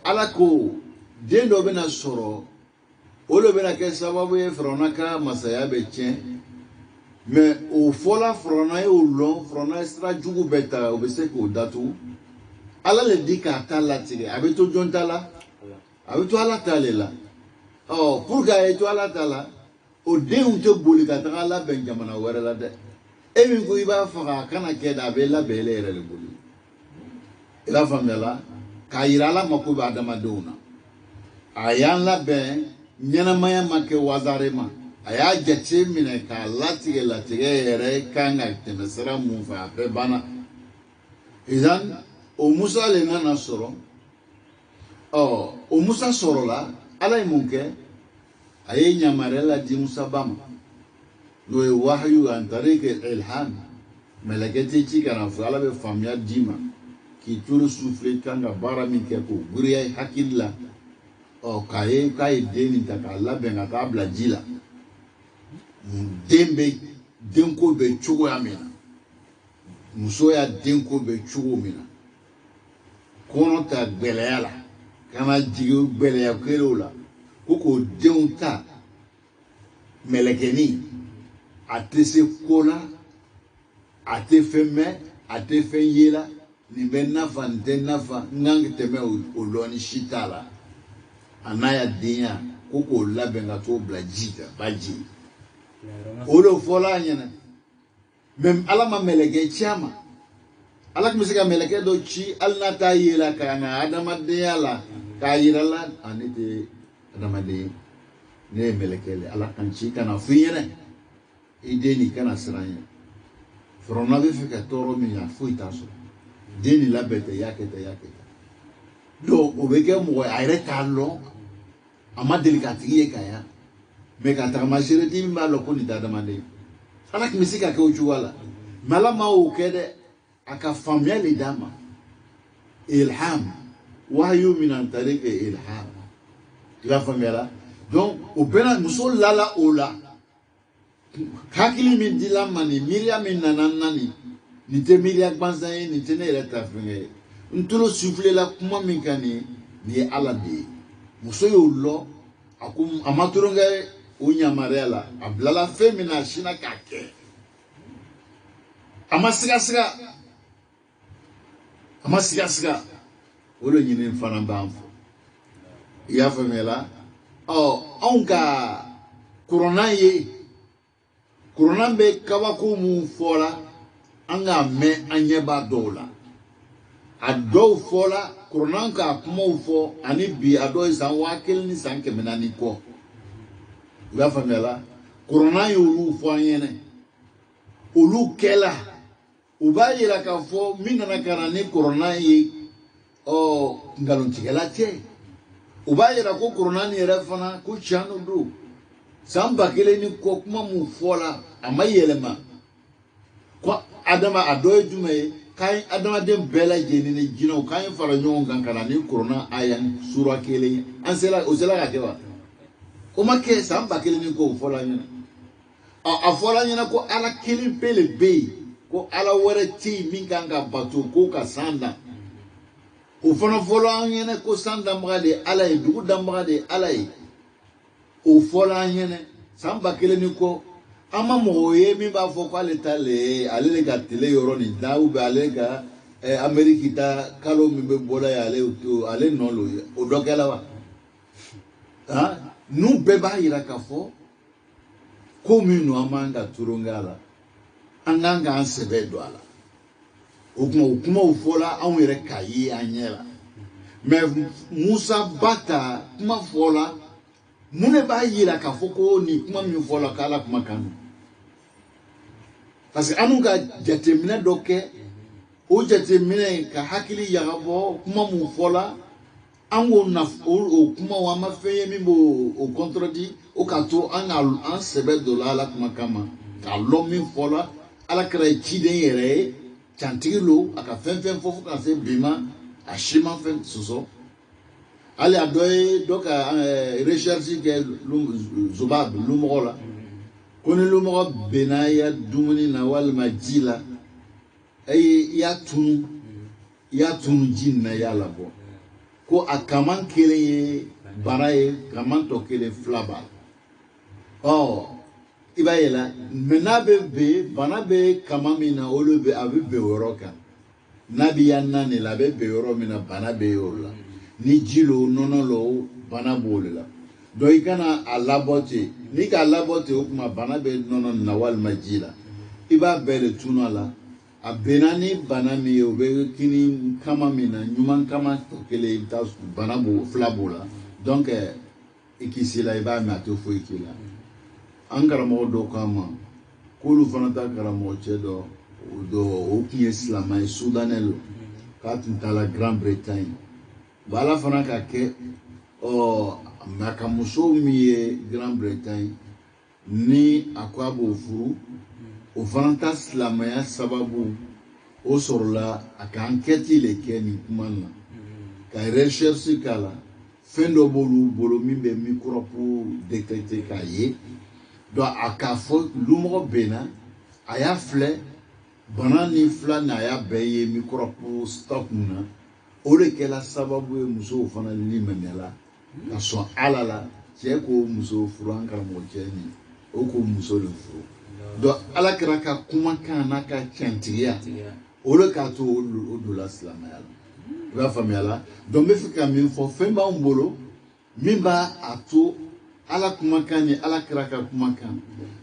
ala ko den do bena soro o lo bena ke sababu e frona ka masaya be chen mais o fola frona e o long frona extra jugu beta o be se ko datu ala le dika tala tire abeto jontala abeto ala talela pour ga eto ala tala o denw tɛ boli ka taga labɛn jamana wɛrɛ la dɛ e min ko i b'a faga a kana kɛ da a bɛ labɛn ele yɛrɛ de bolo i b'a faamuyala k'a yira ala ma ko bɛ adamadenw na a y'an labɛn ɲɛnamaya ma kɛ wazare ma a y'a jate minɛ k'a latigɛ latigɛ yɛrɛ kan ka tɛmɛ sira mun fɛ a bɛɛ banna idan o musa le nana sɔrɔ o musa sɔrɔla ala ye mun kɛ a ye yamaruya la di musa ba ma n'o ye wahayu an tariqi ilham mɛlɛkɛ tɛ ci kana fɔ ala bɛ faamuya d'i ma k'i turu sufile kan ka baara min kɛ k'o giriya i hakili la k'a ye den nin ta k'a labɛn ka taa bila ji la denko bɛ cogoya min na muso y'a denko bɛ cogo min na kɔnɔ ta gɛlɛya la kana jigin gɛlɛya kelenw la ko k'o denw ta mɛlɛkɛnin a tɛ se ko la a tɛ fɛn mɛn a tɛ fɛn ye la nin bɛ nafa nin tɛ nafa n kan ka tɛmɛ o lɔni si t'a la a n'a ya denya ko k'o labɛn ka t'o bila ji kan ba ji o de fɔla a ɲɛna mɛ ala ma mɛlɛkɛ ci a ma ala tun bɛ se ka mɛlɛkɛ dɔ ci hali n'a t'a ye la k'a na adamadenya la k'a yira la ne tɛ adamaden ne ye mɛlɛkɛ le ala kan ci kana f'i ɲɛna i den nin kana siran ɲɛ fɔrɔna bɛ fɛ ka tɔɔrɔ min ya foyi t'a sɔrɔ den nin labɛn tɛ y'a kɛ tan y'a kɛ tan donc o bɛ kɛ mɔgɔ ye a yɛrɛ t'a lɔn a ma deli k'a tigi ye ka ya mɛ ka tagamasere di min b'a lɔn ko nin tɛ adamaden ala tun bɛ se ka kɛ o cogoya la mɛ ala ma o kɛ dɛ a ka faamuya le d'a ma ilham wahayu min an tariqi ilham i b'a faamuya la donc o bɛɛ la muso lala o la hakili min dila ma nin miiriya min nana nani nin tɛ miiriya gansan ye nin tɛ ne yɛrɛ ta fɛngɛ ye n tolo sufilela kuma min kan nin ye ala de ye muso y'o lɔ a ma toronkɛ o yamaruya la a bilala fɛn min na a sinna k'a kɛ a ma sigasiga o de ɲini fana b'an fɔ i y'a faamuya la anw ka kuranna ye kuranna bɛ kabako mun fɔla an k'a mɛn an ɲɛ b'a dɔw la a dɔw fɔla kuranna k'a kumaw fɔ ani bi a dɔw ye san 1000 ni san 400 kɔ i b'a faamuya la kuranna ye olu fɔ an ɲɛna olu kɛla u b'a yira k'a fɔ min nana ka na ni kuranna ye nkalontigɛla tɛ u b'a yira ko kuranna nin yɛrɛ fana ko tiɲɛ don san 1000 ni kɔ kuma mun fɔla a ma yɛlɛma ko adama a dɔ ye jumɛn ye k'an ye adamaden bɛɛ lajɛlen ni jinɛw k'an ye fara ɲɔgɔn kan ka na ni kuranna aya sura 1 ye o sera ka kɛ wa o ma kɛ san 1000 ni kɔ o fɔla ɲɛna a fɔla ɲɛna ko ala kelen pe le bɛ yen ko ala wɛrɛ tɛ yen min kan ka bato ko ka san dan o fana fɔla an ɲɛna ko san danbaga de ye ala ye dugu danbaga de ye ala ye o fɔla an ɲɛna san 1000 ni kɔ an ma mɔgɔ ye min b'a fɔ ko ale ta le ale de ka tele yɔrɔ nin da ou bien ale ka Amérique ta kalo min bɛ bɔla ye ale nɔ lo o dɔ kɛla wa n'u bɛɛ b'a yira k'a fɔ ko min no an man ka turonkɛ la an kan k'an sɛbɛ don a la o kumaw fɔla anw yɛrɛ k'a ye an ɲɛ la mɛ Musa ba ta kuma fɔla mun de b'a yira k'a fɔ ko nin kuma min fɔla k'ala kuma kan don parce que an ka jateminɛ dɔ kɛ o jateminɛ ka hakili yagabɔ kuma mun fɔla an k'o kumaw an ma fɛn ye min b'o contredit o k'a to an sɛbɛ don ala kuma kama k'a lɔn min fɔla ala kɛra ye ciden yɛrɛ ye cantigi lo a ka fɛn fɛn fɔ fo ka se bi ma a si ma fɛn sɔsɔ hali a dɔ ye dɔ ka recherche kɛ zobab lumɔgɔ la ko ni lumɔgɔ benna i ya dumuni na walima ji la i y'a tunu ji nin na i y'a labɔ ko a kaman kelen ye bana ye kaman tɔ kelen fila b'a la i b'a ye la mɛ n'a bɛ ben bana bɛ kama min na olu bɛ a bɛ ben o yɔrɔ kan n'a bɛ yan naani la a bɛ ben yɔrɔ min na bana bɛ yen o la ni ji lo nɔnɔ lo bana b'o de la donc i kana a labɔ ten n'i k'a labɔ ten o tuma bana bɛ nɔnɔ nin na walima ji la i b'a bɛɛ de tunu a la a bɛnna ni bana min ye o bɛ kini kama min na ɲuman kama tɔ kelen i bɛ taa bana fila b'o la donc i kisi la i b'a mɛn a tɛ foyi k'i la an karamɔgɔ dɔw k'a ma k'olu fana ta karamɔgɔ cɛ dɔ o tun ye silamɛ ye sudanɛ lo k'a tun taara Grande-Bretagne ala fana ka kɛ mɛ a ka muso min ye Grande-Bretagne ni a ko a b'o furu o fana ta silamɛya sababu o sɔrɔla a ka enquête le kɛ nin kuma na ka recherche k'a la fɛn dɔ b'olu bolo min bɛ microbe détecter k'a ye donc a k'a fɔ lumɔgɔ bɛnna a y'a filɛ bana ni fila ni a y'a bɛɛ ye microbe stock mun na o de kɛra sababu ye musow fana limaniya ka sɔn ala la cɛ ko muso furu an karamɔgɔ cɛ ni o ko muso de furu donc ala kɛra ka kumakan n'a ka tiɲɛtigiya o de k'a to o donna silamɛya la i b'a faamuya la donc n bɛ fɛ ka min fɔ fɛn b'anw bolo min b'a a to ala kumakan ni ala kɛra ka kumakan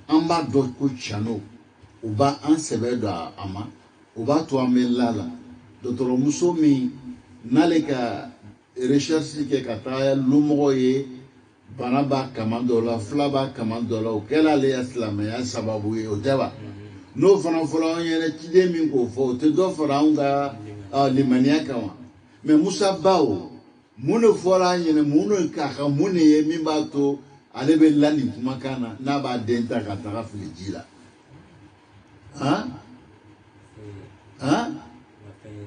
an b'a dɔn ko tiɲɛno o b'an sɛbɛ don a ma o b'a to an bɛ la la dɔgɔtɔrɔmuso min n'ale ka recherche kɛ ka taa lumɔgɔ ye bana b'a kama dɔ la fila b'a kama dɔ la o kɛra ale ya silamɛya sababu ye o tɛ wa n'o fana fɔra an ɲɛna ciden min k'o fɔ o tɛ dɔ fara anw ka limaniya kama mais Musa Baw mun de fɔra an ɲɛna mun de k'a ka mun de ye min b'a to ale bɛ la nin kumakan na n'a b'a den ta ka taga fili ji la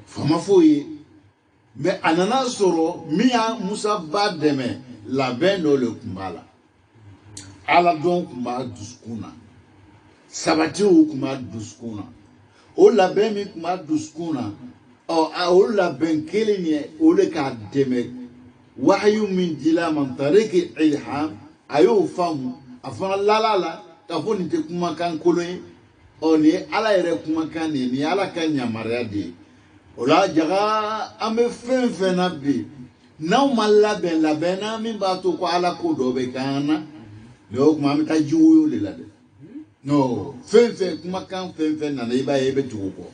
fama foyi ye mais a nana sɔrɔ min y'a Musa Ba dɛmɛ labɛn dɔ de tun b'a la ala dɔn tun b'a dusukun na sabatiw tun b'a dusukun na o labɛn min tun b'a dusukun na o labɛn kelen ye o de k'a dɛmɛ wahayu min dila ma tariki ilham a y'o faamu a fana lala la k'a fɔ nin tɛ kumakan kolon ye nin ye ala yɛrɛ kumakan de ye nin ye ala ka yamaruya de ye o la jaga an bɛ fɛn fɛn na bi n'aw ma labɛn na min b'a to ko ala ko dɔ bɛ k'an na o kuma an bɛ taa jiwoyo de la dɛ non fɛn fɛn kumakan fɛn fɛn nana i b'a ye i bɛ tugu o kɔ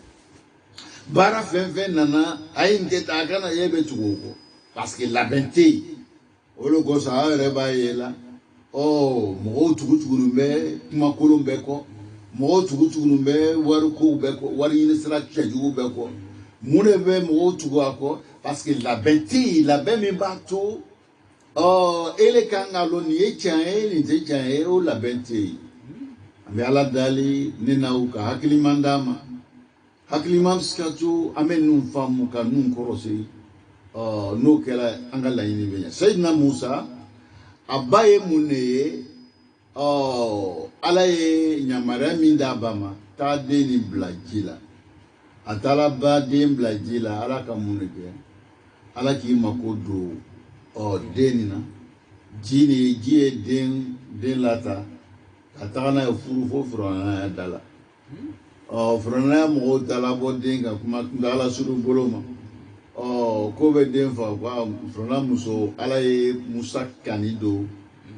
baara fɛn fɛn nana a ye nin kɛ tan a kana ye i bɛ tugu o kɔ parce que labɛn tɛ yen o de kosɔn aw yɛrɛ b'a ye la mɔgɔw tugu-tuguni bɛ kumakolon bɛɛ kɔ mɔgɔw tugu-tuguni bɛ warikow bɛɛ kɔ wari ɲini sira cɛjugu bɛɛ kɔ mun de bɛ mɔgɔw tugu a kɔ parce que labɛn tɛ yen labɛn min b'a to e le kan ka dɔn nin ye tiɲɛ ye nin tɛ tiɲɛ ye o labɛn tɛ yen an bɛ ala dali ne n'aw ka hakiliman d'a ma hakiliman bɛ se ka to an bɛ ninnu faamu ka ninnu kɔrɔsigi n'o kɛra an ka laɲini bɛ ɲɛ Seyidina Musa a ba ye mun de ye ala ye yamaruya min d'a ba ma taa den nin bila ji la a taara ba den bila ji la ala ka mun de kɛ ala k'i mako don den nin na ji ye den lata ka taga n'a ye furu fo furanaya da la furanaya mɔgɔw taara bɔ den ka kuma ala surun bolo ma ko bɛ den fa ko furanna muso ala ye Musa kani don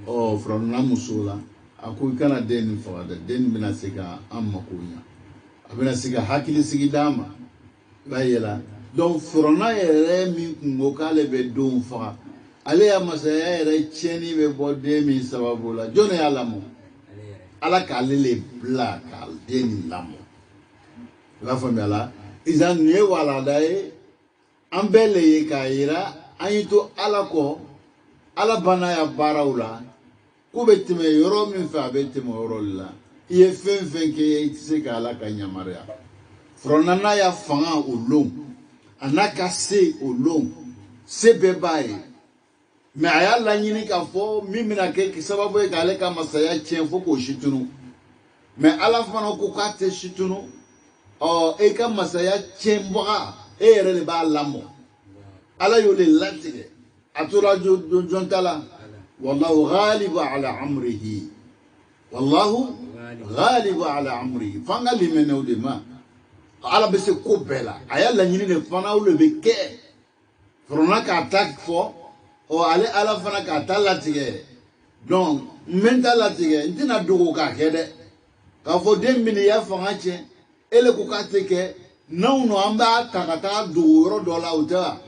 furanna muso la a ko i kana den nin faga dɛ den nin bɛna se ka an mako ɲa a bɛna se ka hakili sigi d'a ma i b'a ye la donc furanna yɛrɛ min kun ko k'ale bɛ denw faga ale ya masaya yɛrɛ tiɲɛni bɛ bɔ den min sababu la jɔn de y'a lamɔ ala k'ale le bila ka den nin lamɔ i b'a faamuya la isan nin ye walanda ye an bɛɛ le ye k'a yira an y'i to ala kɔ ala banna ya baaraw la ko bɛ tɛmɛ yɔrɔ min fɛ a bɛ tɛmɛ yɔrɔ de la i ye fɛn fɛn kɛ i tɛ se ka ala ka yamaruya furanna n'a ya fanga o lon a n'a ka se o lon se bɛɛ b'a ye mais a y'a laɲini k'a fɔ min bɛna kɛ sababu ye k'ale ka masaya tiɲɛ fo k'o si tunu mais ala fana ko k'a tɛ si tunu e ka masaya tiɲɛbaga e yɛrɛ de b'a lamɔ ala y'o de latigɛ a tora jɔn ta la wallahu ghalibu ala amrihi wallahu ghalibu ala amrihi f'an ka limɛnɛ o de ma ala bɛ se ko bɛɛ la a y'a laɲini de fana o de bɛ kɛ furanna k'a ta fɔ ale ala fana k'a ta latigɛ Donc, maintenant, il y a des gens ka fo den min ya fanga cɛ ele ko ka te kɛ n'anw no an b'a ta ka taa dogo yɔrɔ dɔ la o tɛ wa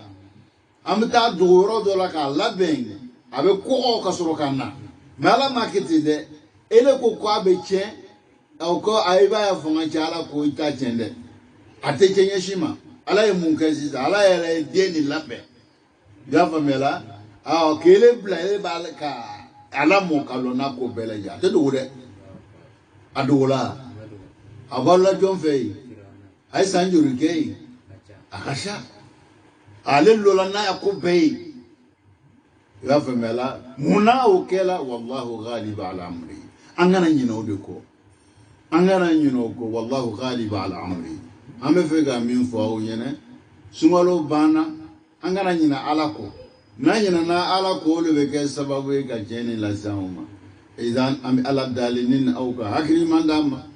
an bɛ taa dogo yɔrɔ dɔ la k'a labɛn a bɛ kɔgɔ ka sɔrɔ ka na mais ala ma kɛ ten dɛ ele ko k'a bɛ tiɲɛ o ko a b'a ya fanga cɛ ala ko i t'a tiɲɛ dɛ a tɛ tiɲɛ ɲɛsin ma ala ye mun kɛ sisan ala yɛrɛ ye den nin labɛn i y'a faamuya la k'ele bila ele b'a ka ala mɔ ka lɔn n'a ko bɛɛ lajɛ a tɛ dogo dɛ. Adola abala jonfei ay sanjuri kei akasha ale lola na yakubei ya famela muna okela wallahu ghalib ala amri angana nyino deko angana nyino ko wallahu ghalib ala amri ame fega min fo yene sungalo bana angana nyina alako na nyina na alako le be ke sababu e ka jeni la sauma idan am ala dalinin auka hakri mandama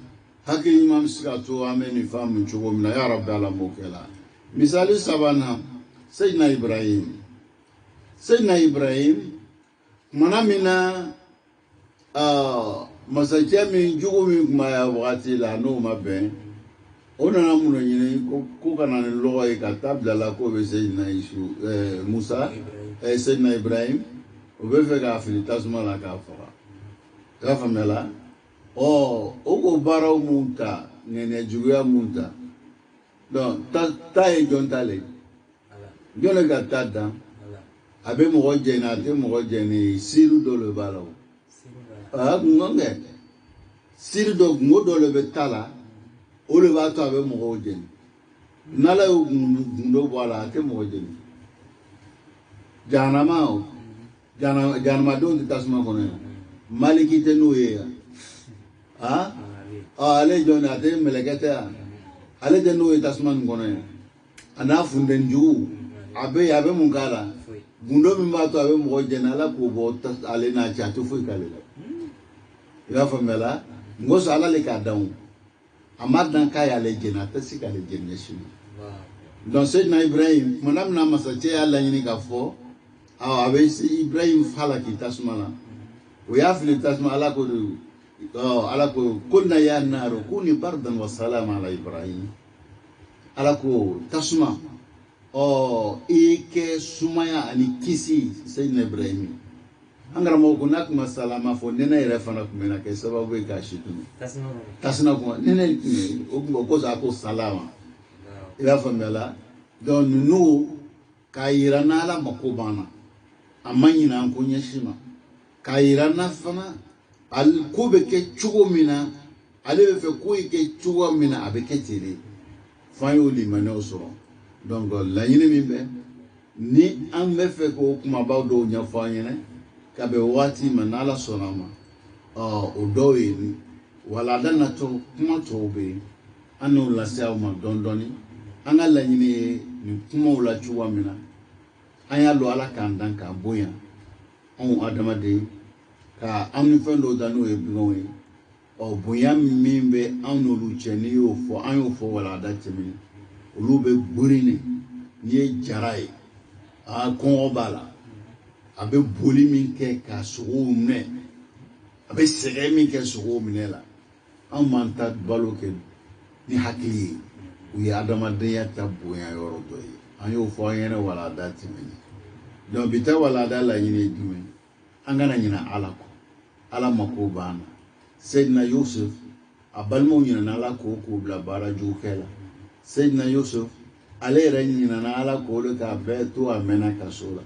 hakri imam sikato ameni famu chugomna ya rabbi ala mokela misali sabana sayyidina ibrahim manamina masaje min jugumi kuma ya wati la no mabe ona namuno nyine ko kana ne loy ka tabla la ko be sayyidina musa sayyidina ibrahim obefe ka afilitasma la ka fara Gafamela, oko bara munta, nene juguya munta. Donc, ta e jontale. Jone ka tada. Abe mo jena, te mo jeni siru do le balo. Ngonge. Siru do ngodo le betala. O le bato abe mo jeni. Nala ngundo wala te mo jeni. Janama janama don tasma kono. Maliki te nouye ya ale jone ate melekete ya ale te nouye tasman kono ana funden juu abe mun kala gundo min ba to abe mo jena ala ko bo ale na cha to fu kale ya famela ngoso ala le ka dawo amadan ka ya le jena ta sika le jenne shi donc Seydina Ibrahim manam na masache ala nyini ka fo abe Ibrahim fala ki tasmala ويافل تسمع على كنا يا نار كوني بردا وسلام على إبراهيم على تسمع إيك سمايا أني كيسي سيدنا إبراهيم أنغرا موكناك ما سلام فننا يرفعنا كمنا كسبب ويكاشيتون تسمع كم ننا أكوز أكو سلام يرفعنا لا دون نو كايرانا لا مكوبانا أماني نانكو نيشيما kairana fana al ko be ke chugo mina ale be fe ko ke chugo mina abe ke tele fayo limane osoro donc la yine mi be ni an be fe ko kuma ba do nya fanyene ka be wati manala sonama o do yi wala dana to kuma to be anu la saw ma dondoni an la yine ni kuma la chugo mina anya lo ala kan dan ka boya on adamade ka amni fendo danu e bigowe o boya mimbe anu lu cheni yo fo wala da chemi olu be burine ni jarai a kon obala abe boli min ke ka sugu ne abe sege min ke sugu minela an manta balo ke ni hakili u ya adamade ya ta boya yoro do yi an yo fo yene wala da chemi donc bita wala da la yine dume angana nyina ala mako bana Seydina Yusuf abalmo nyina na ala ko bla bara jukela Seydina Yusuf ale ra nyina na ala ko le ka be to amena kasola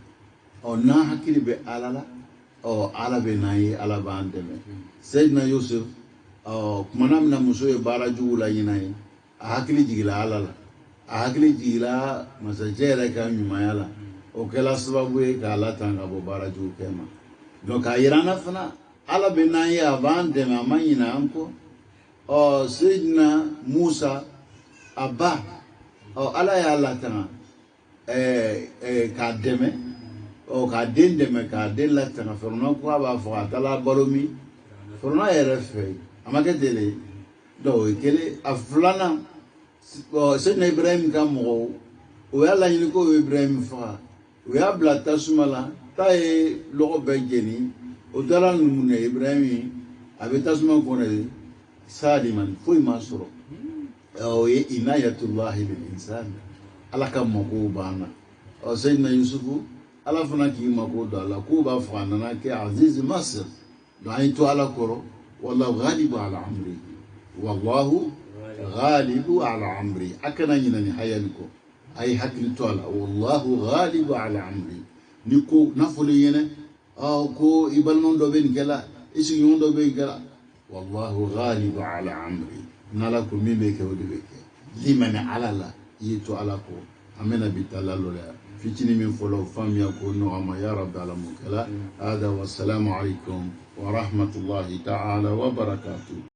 o na hakili be ala o ala be nayi ala bandeme Seydina Yusuf o manam na muso e bara jula nyina yi hakili jigila ala la hakili jigila masajera ka nyumayala o kela sababu e ka ala tanga bo bara jukema donc ayirana fana ala be nayi avant de mamanyina anko o Seydina Musa abba o ala ya ala tanga ka deme o ka den deme ka den la tanga ferno ko aba fo atala balomi ferno yere fe amake dele do kele aflana o Seydina Ibrahim ka mo o yala nyini ko Ibrahim fa o ya blata sumala taye logo be jeni o dara numune Ibrahim abetasuma kone saliman foi masoro o ye inayatullah lil insan ala kam mako bana o sayyidina yusufu ala fana ki mako do ala ko ba fa nana ke aziz masr do ay to ala koro wallahu ghalibu ala amri wallahu ghalibu ala amri akana nyina hayal ko ay hakil to ala wallahu ghalibu ala amri niko nafuli yene ko ibalmon do ben kala isi yondo be kala wallahu ghalibu ala amri nala ko mimbe ke wodi be ke liman ala la yitu ala ko amena bitalalo la fitini min folo famia ko no ama ya rabbi alamun kala hada wassalamu alaikum wa rahmatullahi ta'ala wa barakatuh.